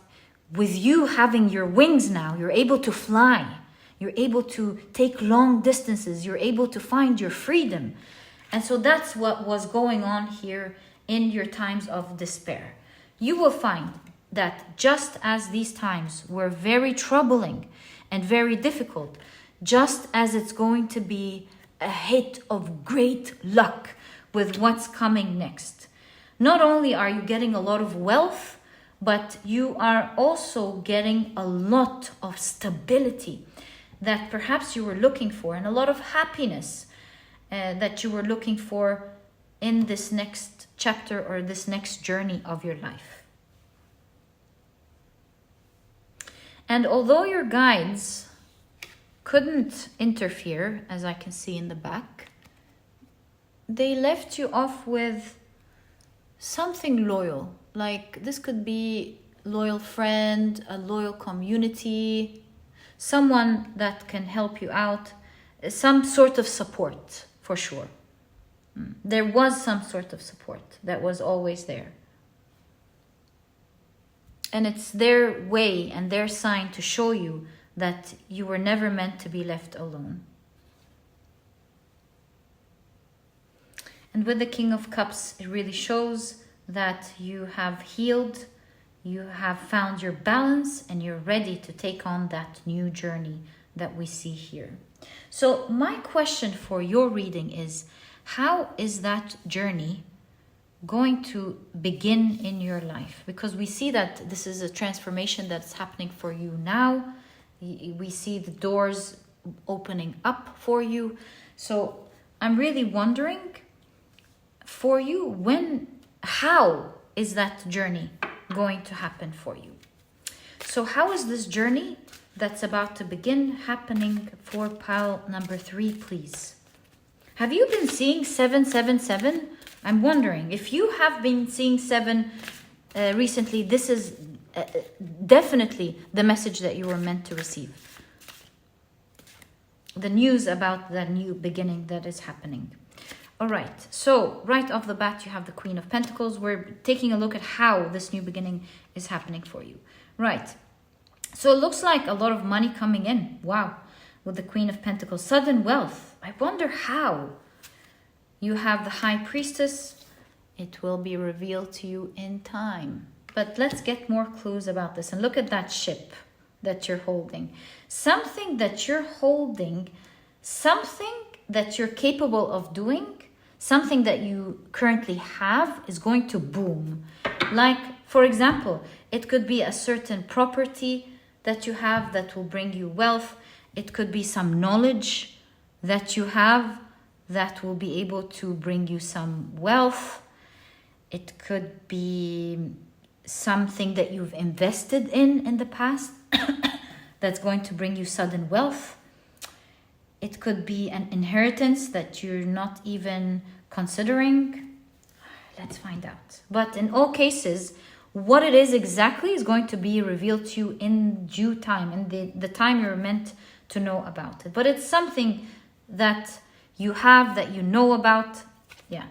with you having your wings now, you're able to fly. You're able to take long distances. You're able to find your freedom. And so that's what was going on here in your times of despair. You will find that just as these times were very troubling and very difficult, just as it's going to be a hit of great luck with what's coming next. Not only are you getting a lot of wealth, but you are also getting a lot of stability that perhaps you were looking for, and a lot of happiness that you were looking for in this next chapter or this next journey of your life. And although your guides couldn't interfere, as I can see in the back, they left you off with something loyal. Like this could be loyal friend, a loyal community, someone that can help you out, some sort of support for sure. There was some sort of support that was always there. And it's their way and their sign to show you that you were never meant to be left alone. And with the King of Cups, it really shows that you have healed, you have found your balance, and you're ready to take on that new journey that we see here. So my question for your reading is, how is that journey going to begin in your life? Because we see that this is a transformation that's happening for you now. We see the doors opening up for you. So I'm really wondering for you, how is that journey going to happen for you? So how is this journey that's about to begin happening for pile number 3, please? Have you been seeing 777? I'm wondering if you have been seeing 7 recently. This is definitely the message that you were meant to receive. The news about the new beginning that is happening. All right, so right off the bat, you have the Queen of Pentacles. We're taking a look at how this new beginning is happening for you. Right, so it looks like a lot of money coming in. Wow, with the Queen of Pentacles. Sudden wealth. I wonder how. You have the High Priestess. It will be revealed to you in time. But let's get more clues about this. And look at that ship that you're holding. Something that you're holding, something that you're capable of doing, something that you currently have is going to boom. Like, for example, it could be a certain property that you have that will bring you wealth. It could be some knowledge that you have that will be able to bring you some wealth. It could be something that you've invested in the past that's going to bring you sudden wealth. It could be an inheritance that you're not even considering. Let's find out. But in all cases, what it is exactly is going to be revealed to you in due time, in the time you're meant to know about it. But it's something that you have, that you know about. Yeah.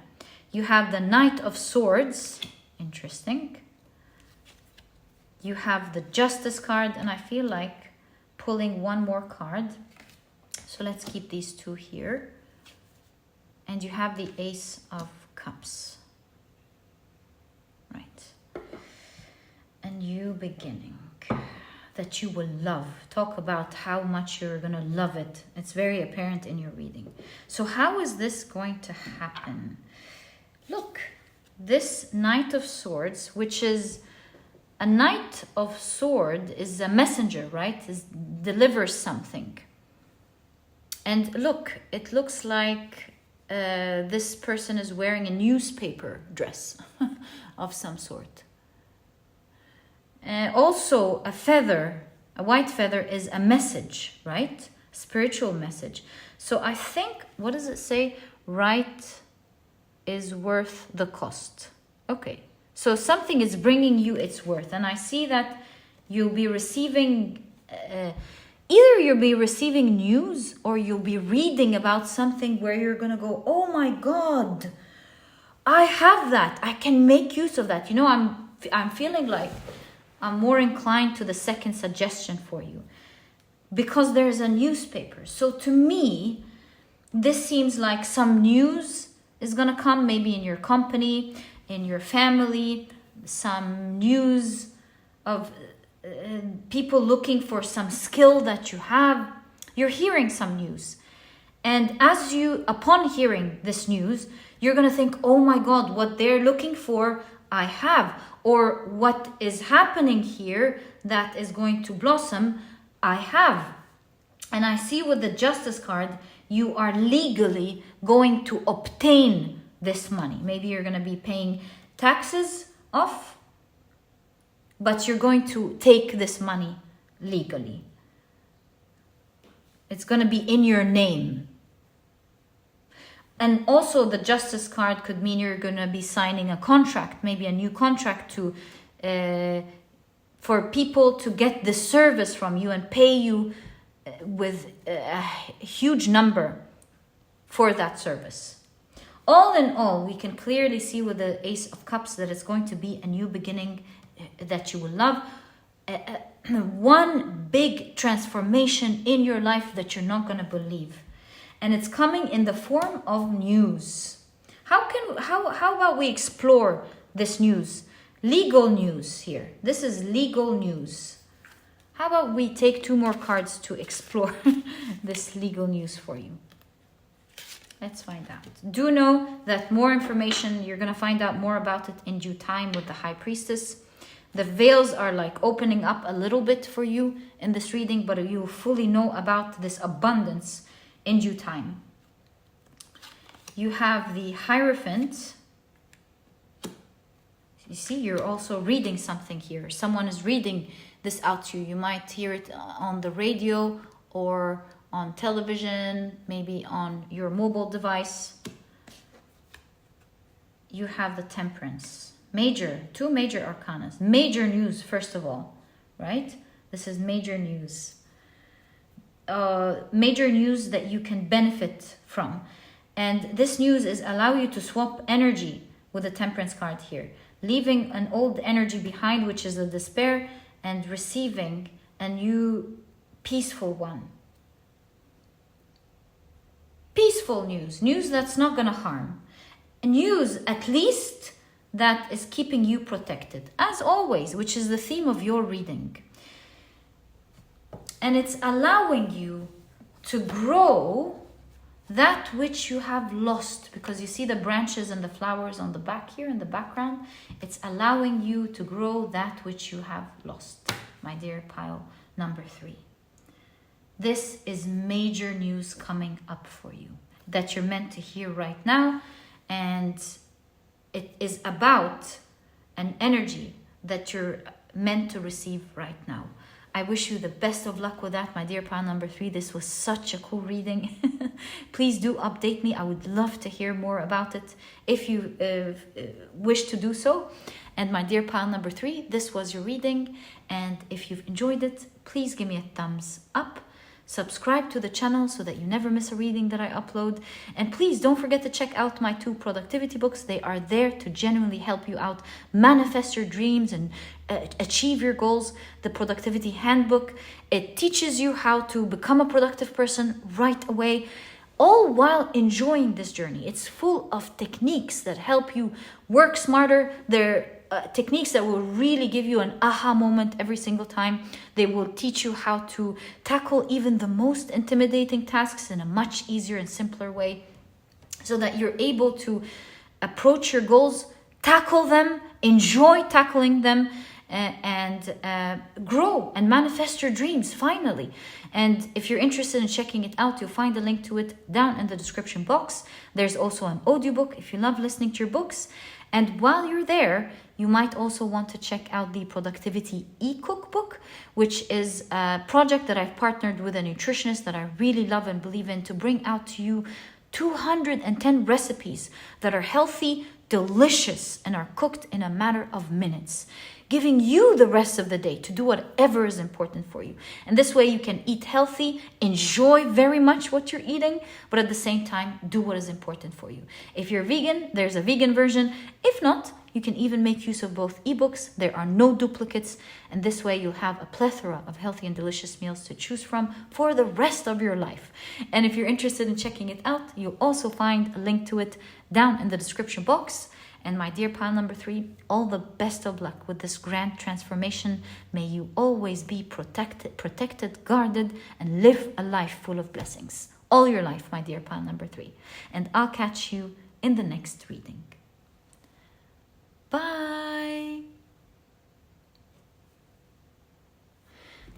You have the Knight of Swords. Interesting. You have the Justice card, and I feel like pulling one more card. So let's keep these two here. And you have the Ace of Cups. Right. A new beginning that you will love. Talk about how much you're going to love it. It's very apparent in your reading. So how is this going to happen? Look, this Knight of Swords, which is a Knight of Sword, is a messenger, right? Delivers something. And look, it looks like this person is wearing a newspaper dress of some sort. Also, a feather, a white feather, is a message, right? Spiritual message. So I think, what does it say? Right is worth the cost. Okay. So something is bringing you its worth. And I see that you'll be receiving, either you'll be receiving news or you'll be reading about something where you're going to go, oh my God, I have that. I can make use of that. You know, I'm feeling like I'm more inclined to the second suggestion for you because there's a newspaper. So to me, this seems like some news is going to come, maybe in your company, in your family, some news of people looking for some skill that you have. You're hearing some news. And as you, upon hearing this news, you're going to think, oh my God, what they're looking for, I have. Or what is happening here that is going to blossom, I have. And I see with the Justice card, you are legally going to obtain this money. Maybe you're going to be paying taxes off, but you're going to take this money legally. It's going to be in your name. And also the Justice card could mean you're going to be signing a contract, maybe a new contract to for people to get the service from you and pay you with a huge number for that service. All in all, we can clearly see with the Ace of Cups that it's going to be a new beginning that you will love. One big transformation in your life that you're not going to believe. And it's coming in the form of news. How about we explore this news? Legal news here. This is legal news. How about we take two more cards to explore this legal news for you? Let's find out. Do know that more information, you're going to find out more about it in due time with the High Priestess. The veils are like opening up a little bit for you in this reading, but you will fully know about this abundance in due time. You have the Hierophant. You see, you're also reading something here. Someone is reading this out to you. You might hear it on the radio or on television, maybe on your mobile device. You have the Temperance. Two major arcanas. Major news, first of all, right? This is major news. Major news that you can benefit from. And this news is allow you to swap energy with the Temperance card here. Leaving an old energy behind, which is a despair, and receiving a new peaceful one. useful news, news that's not going to harm, news at least that is keeping you protected, as always, which is the theme of your reading. And it's allowing you to grow that which you have lost, because you see the branches and the flowers on the back here in the background. It's allowing you to grow that which you have lost, my dear pile number 3. This is major news coming up for you that you're meant to hear right now, and it is about an energy that you're meant to receive right now. I wish you the best of luck with that, my dear pile number 3. This was such a cool reading. Please do update me. I would love to hear more about it if you wish to do so. And my dear pile number 3, this was your reading. And if you've enjoyed it, please give me a thumbs up. Subscribe to the channel so that you never miss a reading that I upload. And please don't forget to check out my 2 productivity books. They are there to genuinely help you out, manifest your dreams and achieve your goals. The Productivity Handbook, it teaches you how to become a productive person right away, all while enjoying this journey. It's full of techniques that help you work smarter. They're techniques that will really give you an aha moment every single time. They will teach you how to tackle even the most intimidating tasks in a much easier and simpler way, so that you're able to approach your goals, tackle them, enjoy tackling them, and grow and manifest your dreams finally. And if you're interested in checking it out, you'll find a link to it down in the description box. There's also an audiobook if you love listening to your books. And while you're there, you might also want to check out the Productivity e-cookbook, which is a project that I've partnered with a nutritionist that I really love and believe in, to bring out to you 210 recipes that are healthy, delicious, and are cooked in a matter of minutes, giving you the rest of the day to do whatever is important for you. And this way you can eat healthy, enjoy very much what you're eating, but at the same time, do what is important for you. If you're vegan, there's a vegan version. If not, you can even make use of both ebooks. There are no duplicates. And this way you'll have a plethora of healthy and delicious meals to choose from for the rest of your life. And if you're interested in checking it out, you'll also find a link to it down in the description box. And my dear pile number 3, all the best of luck with this grand transformation. May you always be protected, guarded, and live a life full of blessings. All your life, my dear pile number 3. And I'll catch you in the next reading. Bye.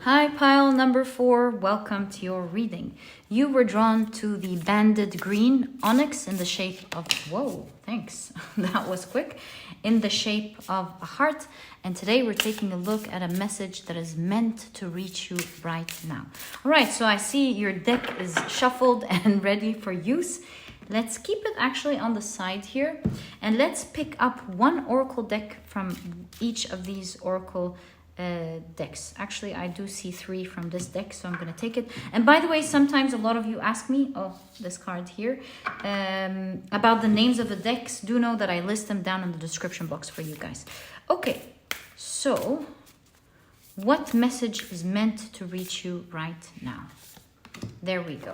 Hi, pile number 4. Welcome to your reading. You were drawn to the banded green onyx in the shape of, whoa, thanks. That was quick. In the shape of a heart. And today we're taking a look at a message that is meant to reach you right now. All right, so I see your deck is shuffled and ready for use. Let's keep it actually on the side here. And let's pick up one oracle deck from each of these oracle decks. Actually, I do see 3 from this deck, so I'm going to take it. And by the way, sometimes a lot of you ask me, oh, this card here, about the names of the decks. Do know that I list them down in the description box for you guys. Okay, so what message is meant to reach you right now? There we go.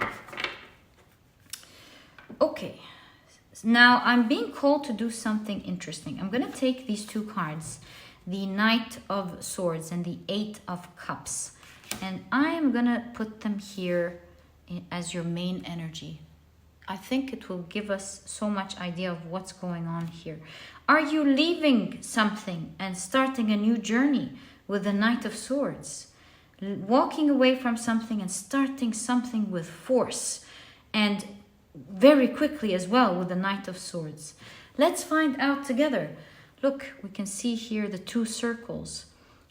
Okay, now I'm being called to do something interesting. I'm going to take these 2 cards, the Knight of Swords and the 8 of Cups, and I am going to put them here as your main energy. I think it will give us so much idea of what's going on here. Are you leaving something and starting a new journey with the Knight of Swords? Walking away from something and starting something with force, and very quickly as well with the Knight of Swords. Let's find out together. Look, we can see here the 2 circles.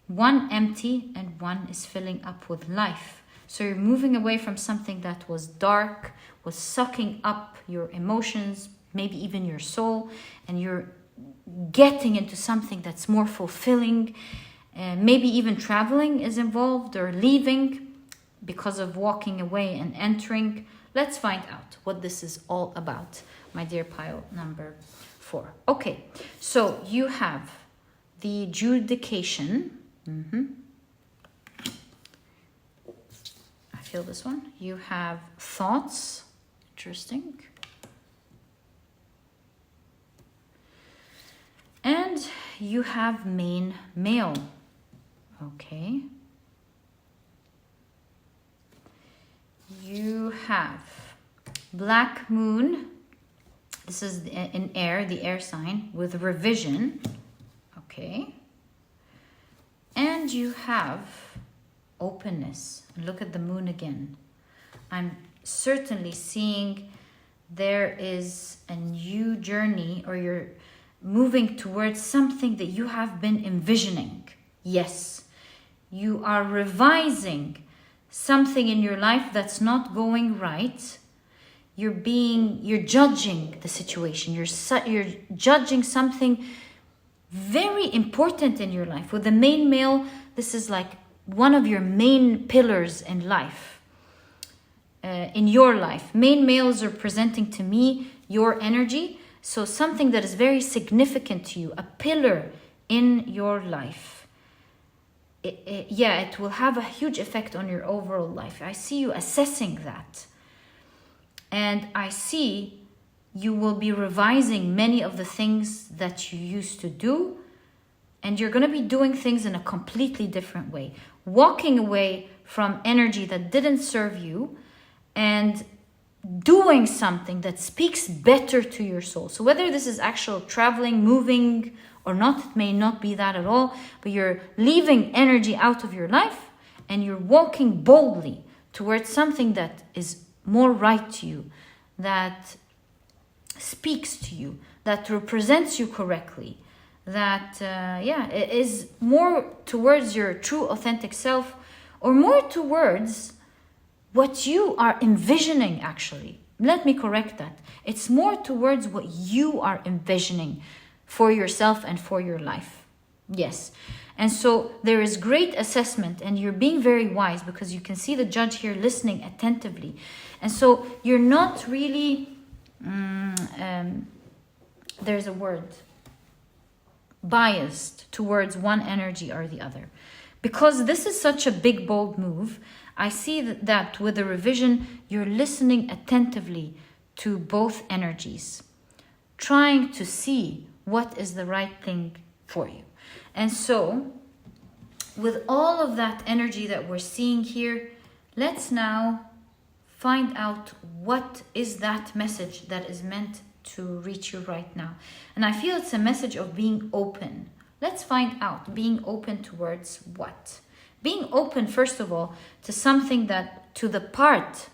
One empty and one is filling up with life. So you're moving away from something that was dark, was sucking up your emotions, maybe even your soul, and you're getting into something that's more fulfilling. Maybe even traveling is involved, or leaving because of walking away and entering. Let's find out what this is all about, my dear pile number 4. Okay, so you have the judication. I feel this one. You have thoughts. Interesting. you have main male. Okay. You have black moon. This is in air, the air sign, with revision. Okay. And you have openness. Look at the moon again. I'm certainly seeing there is a new journey, or you're moving towards something that you have been envisioning. Yes, you are revising something in your life that's not going right. You're judging the situation. You're judging something very important in your life. With the main male, this is like one of your main pillars in life. In your life, main males are presenting to me your energy. So something that is very significant to you, a pillar in your life. It will have a huge effect on your overall life. I see you assessing that. And I see you will be revising many of the things that you used to do. And you're going to be doing things in a completely different way. Walking away from energy that didn't serve you and doing something that speaks better to your soul. So whether this is actual traveling, moving or not, it may not be that at all, but you're leaving energy out of your life and you're walking boldly towards something that is more right to you, that speaks to you, that represents you correctly, that it is more towards your true authentic self, or more towards what you are envisioning. Actually, let me correct that. It's more towards what you are envisioning for yourself and for your life. Yes. And so there is great assessment, and you're being very wise, because you can see the judge here listening attentively. And so you're not really, there's a word, biased towards one energy or the other. Because this is such a big, bold move, I see that with the revision, you're listening attentively to both energies, trying to see what is the right thing for you. And so, with all of that energy that we're seeing here, let's now find out what is that message that is meant to reach you right now. And I feel it's a message of being open. Let's find out, being open towards what? Being open, first of all, to something to the part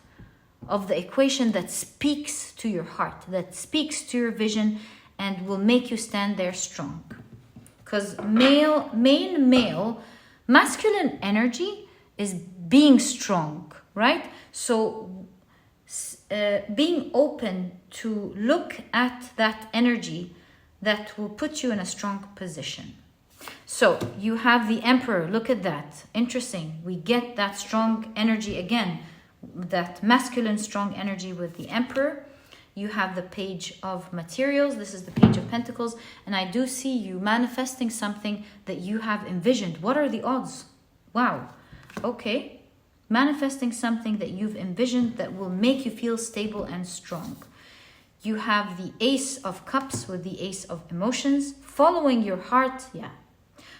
of the equation that speaks to your heart, that speaks to your vision, and will make you stand there strong. Because main male, masculine energy is being strong, right? So being open to look at that energy that will put you in a strong position. So you have the Emperor. Look at that. Interesting. We get that strong energy again, that masculine strong energy with the Emperor. You have the Page of Materials. This is the Page of Pentacles. And I do see you manifesting something that you have envisioned. What are the odds? Wow. Okay. Manifesting something that you've envisioned that will make you feel stable and strong. You have the Ace of Cups with the Ace of Emotions. Following your heart. Yeah.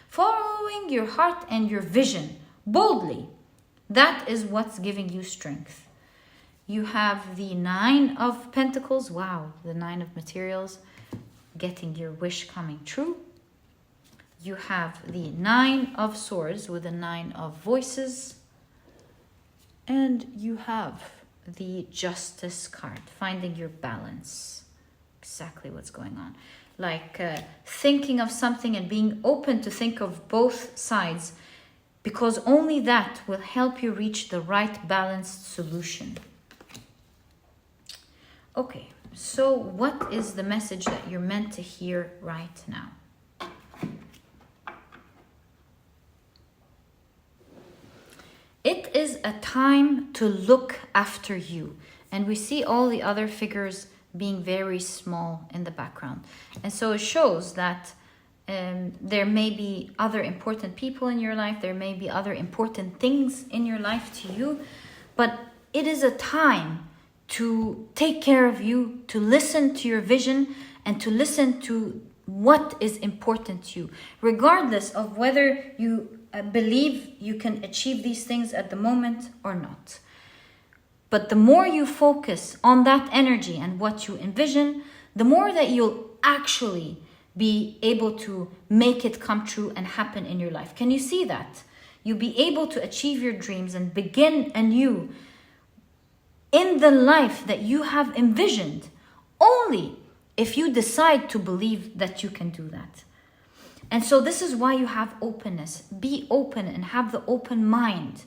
Following your heart and your vision boldly. That is what's giving you strength. You have the Nine of Pentacles. Wow, the Nine of Materials. Getting your wish coming true. You have the Nine of Swords with the Nine of Voices. And you have the Justice card. Finding your balance. Exactly what's going on. Like thinking of something and being open to think of both sides. Because only that will help you reach the right balanced solution. Okay, so what is the message that you're meant to hear right now? It is a time to look after you. And we see all the other figures being very small in the background. And so it shows that there may be other important people in your life. There may be other important things in your life to you. But it is a time to take care of you, to listen to your vision, and to listen to what is important to you, regardless of whether you believe you can achieve these things at the moment or not. But the more you focus on that energy and what you envision, the more that you'll actually be able to make it come true and happen in your life. Can you see that? You'll be able to achieve your dreams and begin anew in the life that you have envisioned, only if you decide to believe that you can do that. And so this is why you have openness. Be open and have the open mind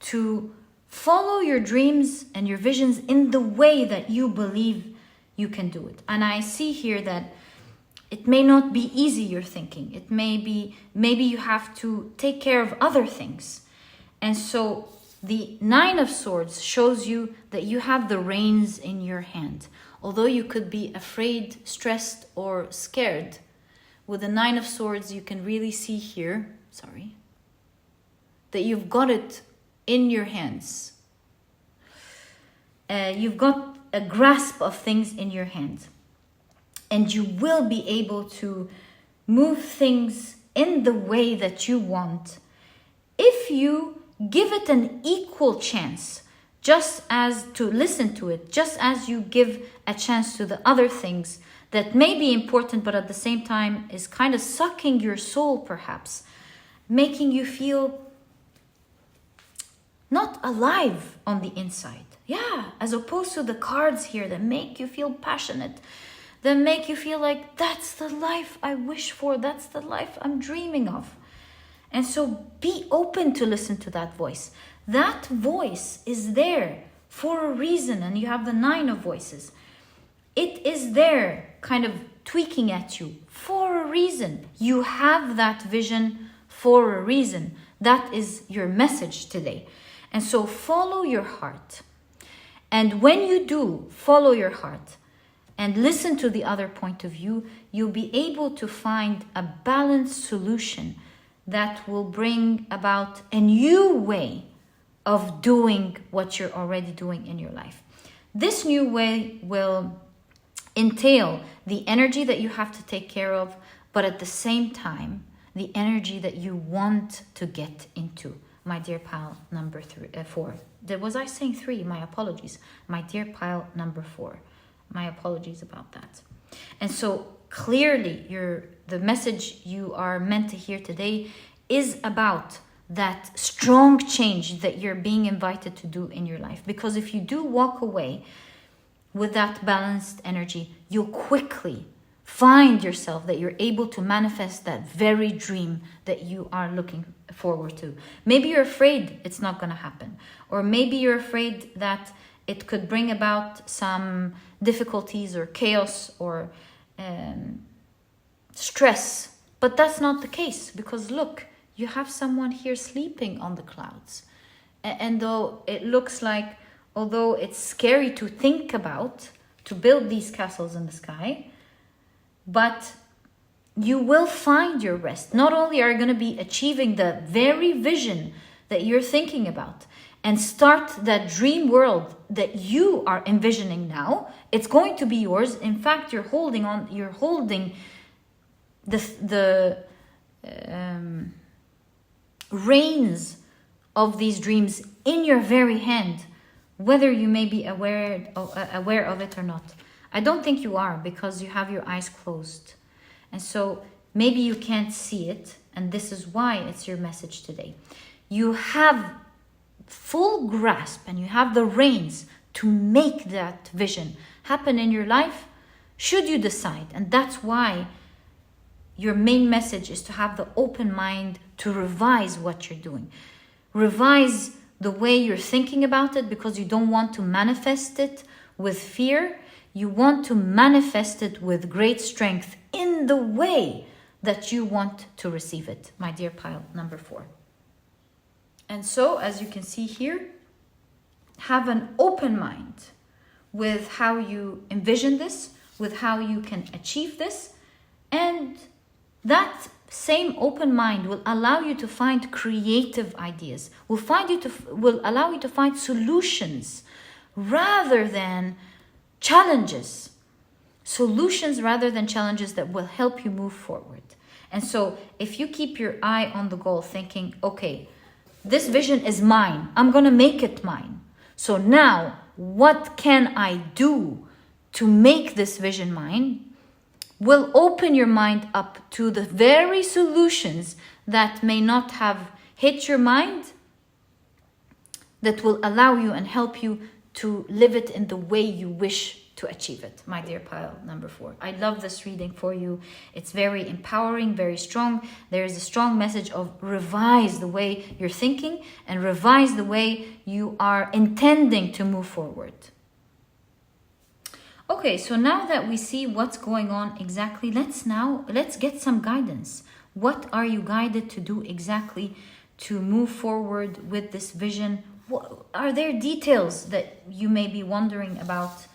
to follow your dreams and your visions in the way that you believe you can do it. And I see here that it may not be easy, you're thinking. It may be, maybe you have to take care of other things. And so the Nine of Swords shows you that you have the reins in your hand. Although you could be afraid, stressed, or scared, with the Nine of Swords, you can really see here, that you've got it in your hands. You've got a grasp of things in your hand. And you will be able to move things in the way that you want if you give it an equal chance, just as to listen to it, just as you give a chance to the other things that may be important, but at the same time is kind of sucking your soul, perhaps, making you feel not alive on the inside. Yeah, as opposed to the cards here that make you feel passionate, that make you feel like that's the life I wish for, that's the life I'm dreaming of. And so be open to listen to that voice. That voice is there for a reason, and you have the Nine of Voices. It is there kind of tweaking at you for a reason. You have that vision for a reason. That is your message today. And so follow your heart. And when you do follow your heart and listen to the other point of view, you'll be able to find a balanced solution that will bring about a new way of doing what you're already doing in your life. This new way will entail the energy that you have to take care of, but at the same time, the energy that you want to get into. My dear pile number 4. Was I saying 3? My apologies. My dear pile number 4. My apologies about that. And so clearly the message you are meant to hear today is about that strong change that you're being invited to do in your life. Because if you do walk away with that balanced energy, you'll quickly find yourself that you're able to manifest that very dream that you are looking forward to. Maybe you're afraid it's not going to happen. Or maybe you're afraid that it could bring about some difficulties or chaos or stress. But that's not the case, because look, you have someone here sleeping on the clouds. And though it looks like, although it's scary to think about, to build these castles in the sky, but you will find your rest. Not only are you going to be achieving the very vision that you're thinking about and start that dream world that you are envisioning now, it's going to be yours. In fact, you're holding the reins of these dreams in your very hand, whether you may be aware of it or not. I don't think you are, because you have your eyes closed. And so maybe you can't see it, and this is why it's your message today. You have full grasp and you have the reins to make that vision happen in your life, should you decide. And that's why your main message is to have the open mind to revise what you're doing. Revise the way you're thinking about it, because you don't want to manifest it with fear. You want to manifest it with great strength in the way that you want to receive it, my dear pile number 4. And so, as you can see here, have an open mind with how you envision this, with how you can achieve this, and that same open mind will allow you to find creative ideas, will allow you to find solutions rather than challenges. solutions rather than challenges that will help you move forward. And so if you keep your eye on the goal, thinking, okay, this vision is mine, I'm going to make it mine. So now, what can I do to make this vision mine? Will open your mind up to the very solutions that may not have hit your mind, that will allow you and help you to live it in the way you wish to achieve it, my dear pile number 4. I love this reading for you. It's very empowering, very strong. There is a strong message of revise the way you're thinking and revise the way you are intending to move forward. Okay, so now that we see what's going on exactly, let's get some guidance. What are you guided to do exactly to move forward with this vision? Are there details that you may be wondering about?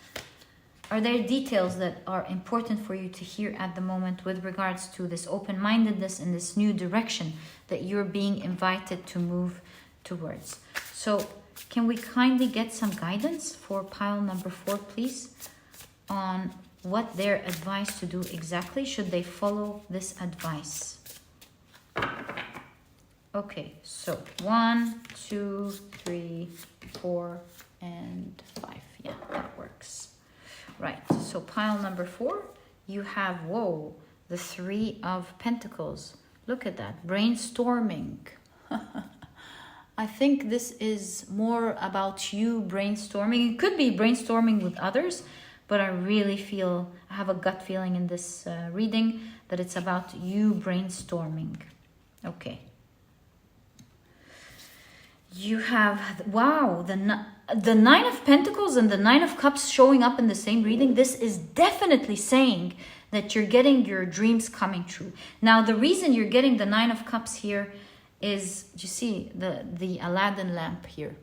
Are there details that are important for you to hear at the moment with regards to this open-mindedness and this new direction that you're being invited to move towards? So can we kindly get some guidance for pile number 4, please, on what their advice to do exactly? Should they follow this advice? Okay, so 1, 2, 3, 4, and 5. Yeah, that works. Right, so pile number 4, you have, whoa, the 3 of Pentacles. Look at that, brainstorming. I think this is more about you brainstorming. It could be brainstorming with others, but I really feel, I have a gut feeling in this reading that it's about you brainstorming. Okay. You have, wow, the 9 of Pentacles and the 9 of Cups showing up in the same reading. This is definitely saying that you're getting your dreams coming true. Now, the reason you're getting the 9 of Cups here is, you see the Aladdin lamp here,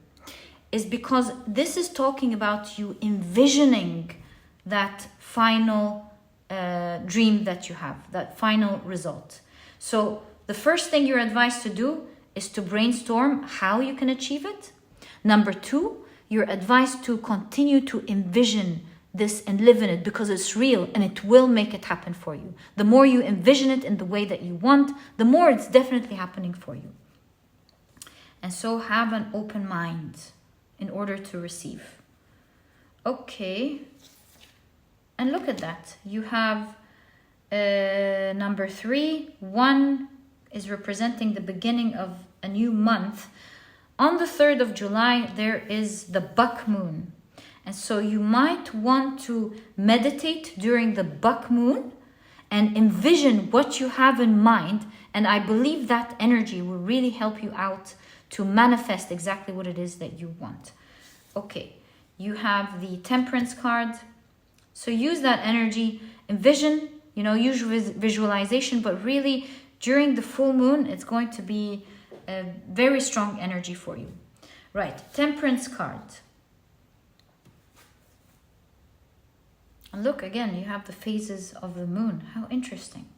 is because this is talking about you envisioning that final dream that you have, that final result. So the first thing you're advised to do is to brainstorm how you can achieve it. Number 2, you're advised to continue to envision this and live in it because it's real and it will make it happen for you. The more you envision it in the way that you want, the more it's definitely happening for you. And so have an open mind in order to receive. Okay. And look at that. You have number 3, 1 is representing the beginning of a new month. On the 3rd of July, there is the buck moon. And so you might want to meditate during the buck moon and envision what you have in mind. And I believe that energy will really help you out to manifest exactly what it is that you want. Okay, you have the Temperance card. So use that energy, envision, use visualization, but really during the full moon, it's going to be a very strong energy for you. Right, Temperance card. And look, again, you have the phases of the moon. How interesting.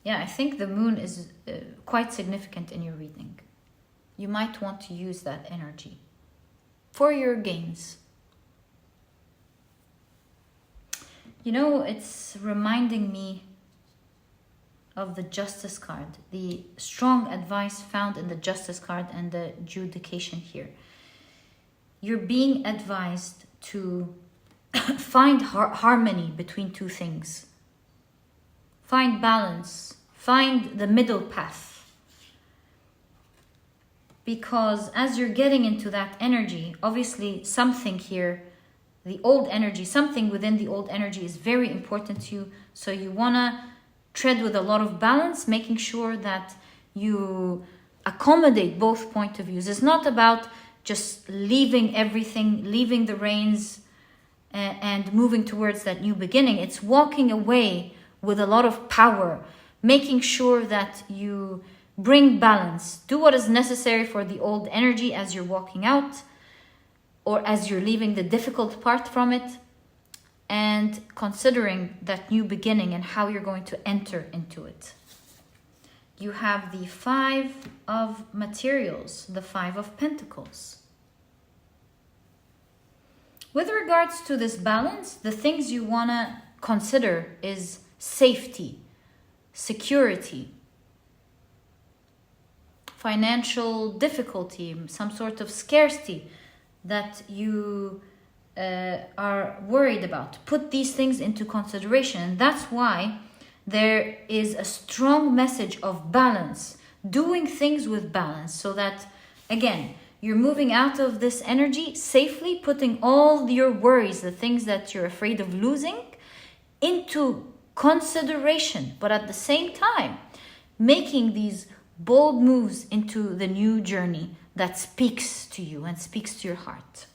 Yeah, I think the moon is quite significant in your reading. You might want to use that energy for your gains. It's reminding me of the Justice card, the strong advice found in the Justice card and the Judication here. You're being advised to find harmony between two things. Find balance. Find the middle path. Because as you're getting into that energy, obviously something here, the old energy, something within the old energy is very important to you. So you want to tread with a lot of balance, making sure that you accommodate both point of views. It's not about just leaving everything, leaving the reins and moving towards that new beginning. It's walking away with a lot of power, making sure that you bring balance. Do what is necessary for the old energy as you're walking out or as you're leaving the difficult part from it, and considering that new beginning and how you're going to enter into it. You have the 5 of Materials, the 5 of Pentacles. With regards to this balance, the things you want to consider is safety, security, financial difficulty, some sort of scarcity that you are worried about. Put these things into consideration. And that's why there is a strong message of balance, doing things with balance, so that, again, you're moving out of this energy safely, putting all your worries, the things that you're afraid of losing, into consideration, but at the same time, making these bold moves into the new journey that speaks to you and speaks to your heart.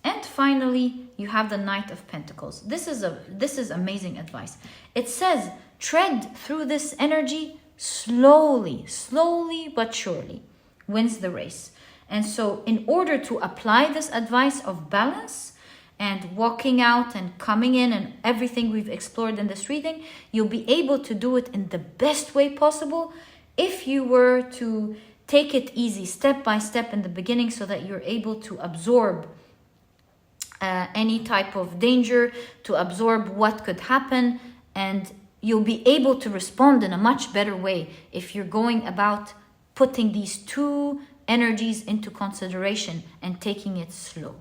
And finally, you have the Knight of Pentacles. This is amazing advice. It says, tread through this energy slowly but surely wins the race. And so in order to apply this advice of balance and walking out and coming in and everything we've explored in this reading, you'll be able to do it in the best way possible if you were to take it easy, step by step in the beginning, so that you're able to absorb any type of danger, to absorb what could happen, and you'll be able to respond in a much better way if you're going about putting these two energies into consideration and taking it slow.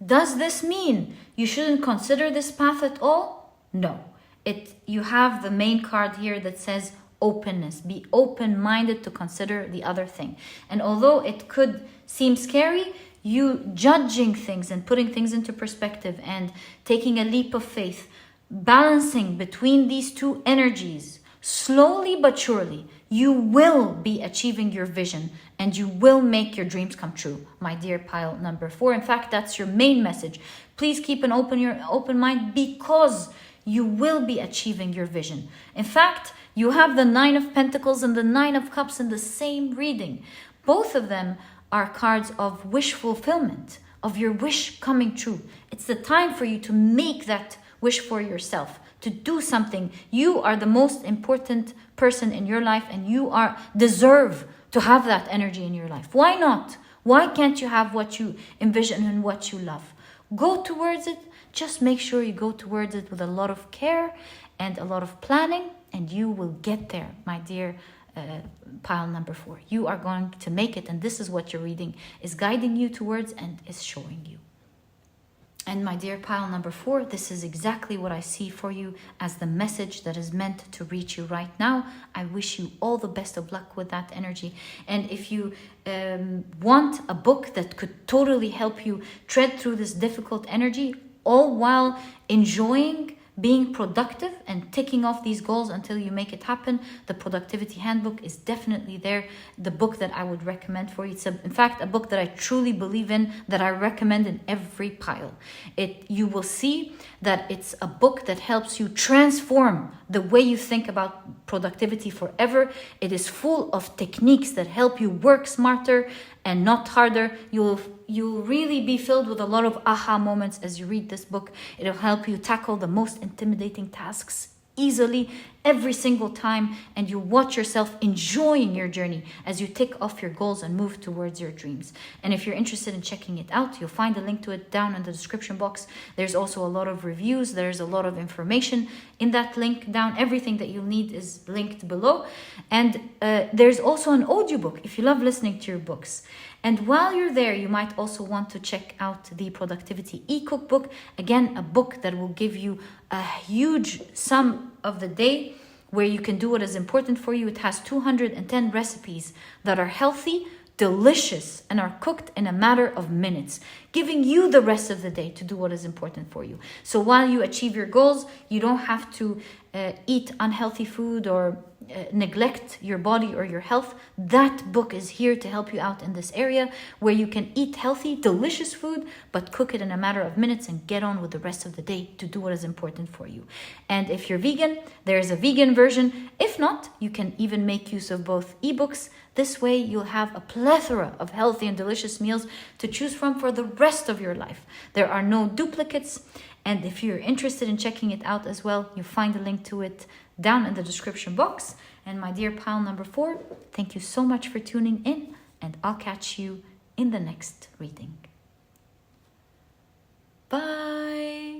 Does this mean you shouldn't consider this path at all? No. You have the main card here that says openness. Be open-minded to consider the other thing. And although it could seem scary, you judging things and putting things into perspective and taking a leap of faith, balancing between these two energies, slowly but surely, you will be achieving your vision and you will make your dreams come true, my dear pile number 4. In fact, that's your main message. Please keep an open mind, because you will be achieving your vision. In fact, you have the Nine of Pentacles and the Nine of Cups in the same reading. Both of them are cards of wish fulfillment, of your wish coming true. It's the time for you to make that wish for yourself, to do something. You are the most important person in your life, and you deserve to have that energy in your life. Why not? Why can't you have what you envision and what you love? Go towards it. Just make sure you go towards it with a lot of care and a lot of planning, and you will get there, my dear pile number 4. You are going to make it, and this is what your reading is guiding you towards and is showing you. And my dear pile number 4, this is exactly what I see for you as the message that is meant to reach you right now. I wish you all the best of luck with that energy. And if you want a book that could totally help you tread through this difficult energy, all while enjoying being productive and ticking off these goals until you make it happen, the Productivity Handbook is definitely there. The book that I would recommend for you. It's in fact a book that I truly believe in, that I recommend in every pile. You will see that it's a book that helps you transform the way you think about productivity forever. It is full of techniques that help you work smarter and not harder. You'll really be filled with a lot of aha moments as you read this book. It'll help you tackle the most intimidating tasks easily every single time, and you watch yourself enjoying your journey as you tick off your goals and move towards your dreams. And if you're interested in checking it out, you'll find a link to it down in the description box. There's also a lot of reviews. There's a lot of information in that link down. Everything that you'll need is linked below. And there's also an audiobook if you love listening to your books. And while you're there, you might also want to check out the Productivity e-cookbook. Again, a book that will give you a huge sum of the day where you can do what is important for you. It has 210 recipes that are healthy, delicious, and are cooked in a matter of minutes, giving you the rest of the day to do what is important for you. So while you achieve your goals, you don't have to eat unhealthy food or neglect your body or your health. That book is here to help you out in this area where you can eat healthy, delicious food, but cook it in a matter of minutes and get on with the rest of the day to do what is important for you. And if you're vegan, there's a vegan version. If not, you can even make use of both ebooks. This way you'll have a plethora of healthy and delicious meals to choose from for the rest of your life. There are no duplicates. And if you're interested in checking it out as well, you'll find a link to it down in the description box. And my dear pile number 4, thank you so much for tuning in, and I'll catch you in the next reading. Bye.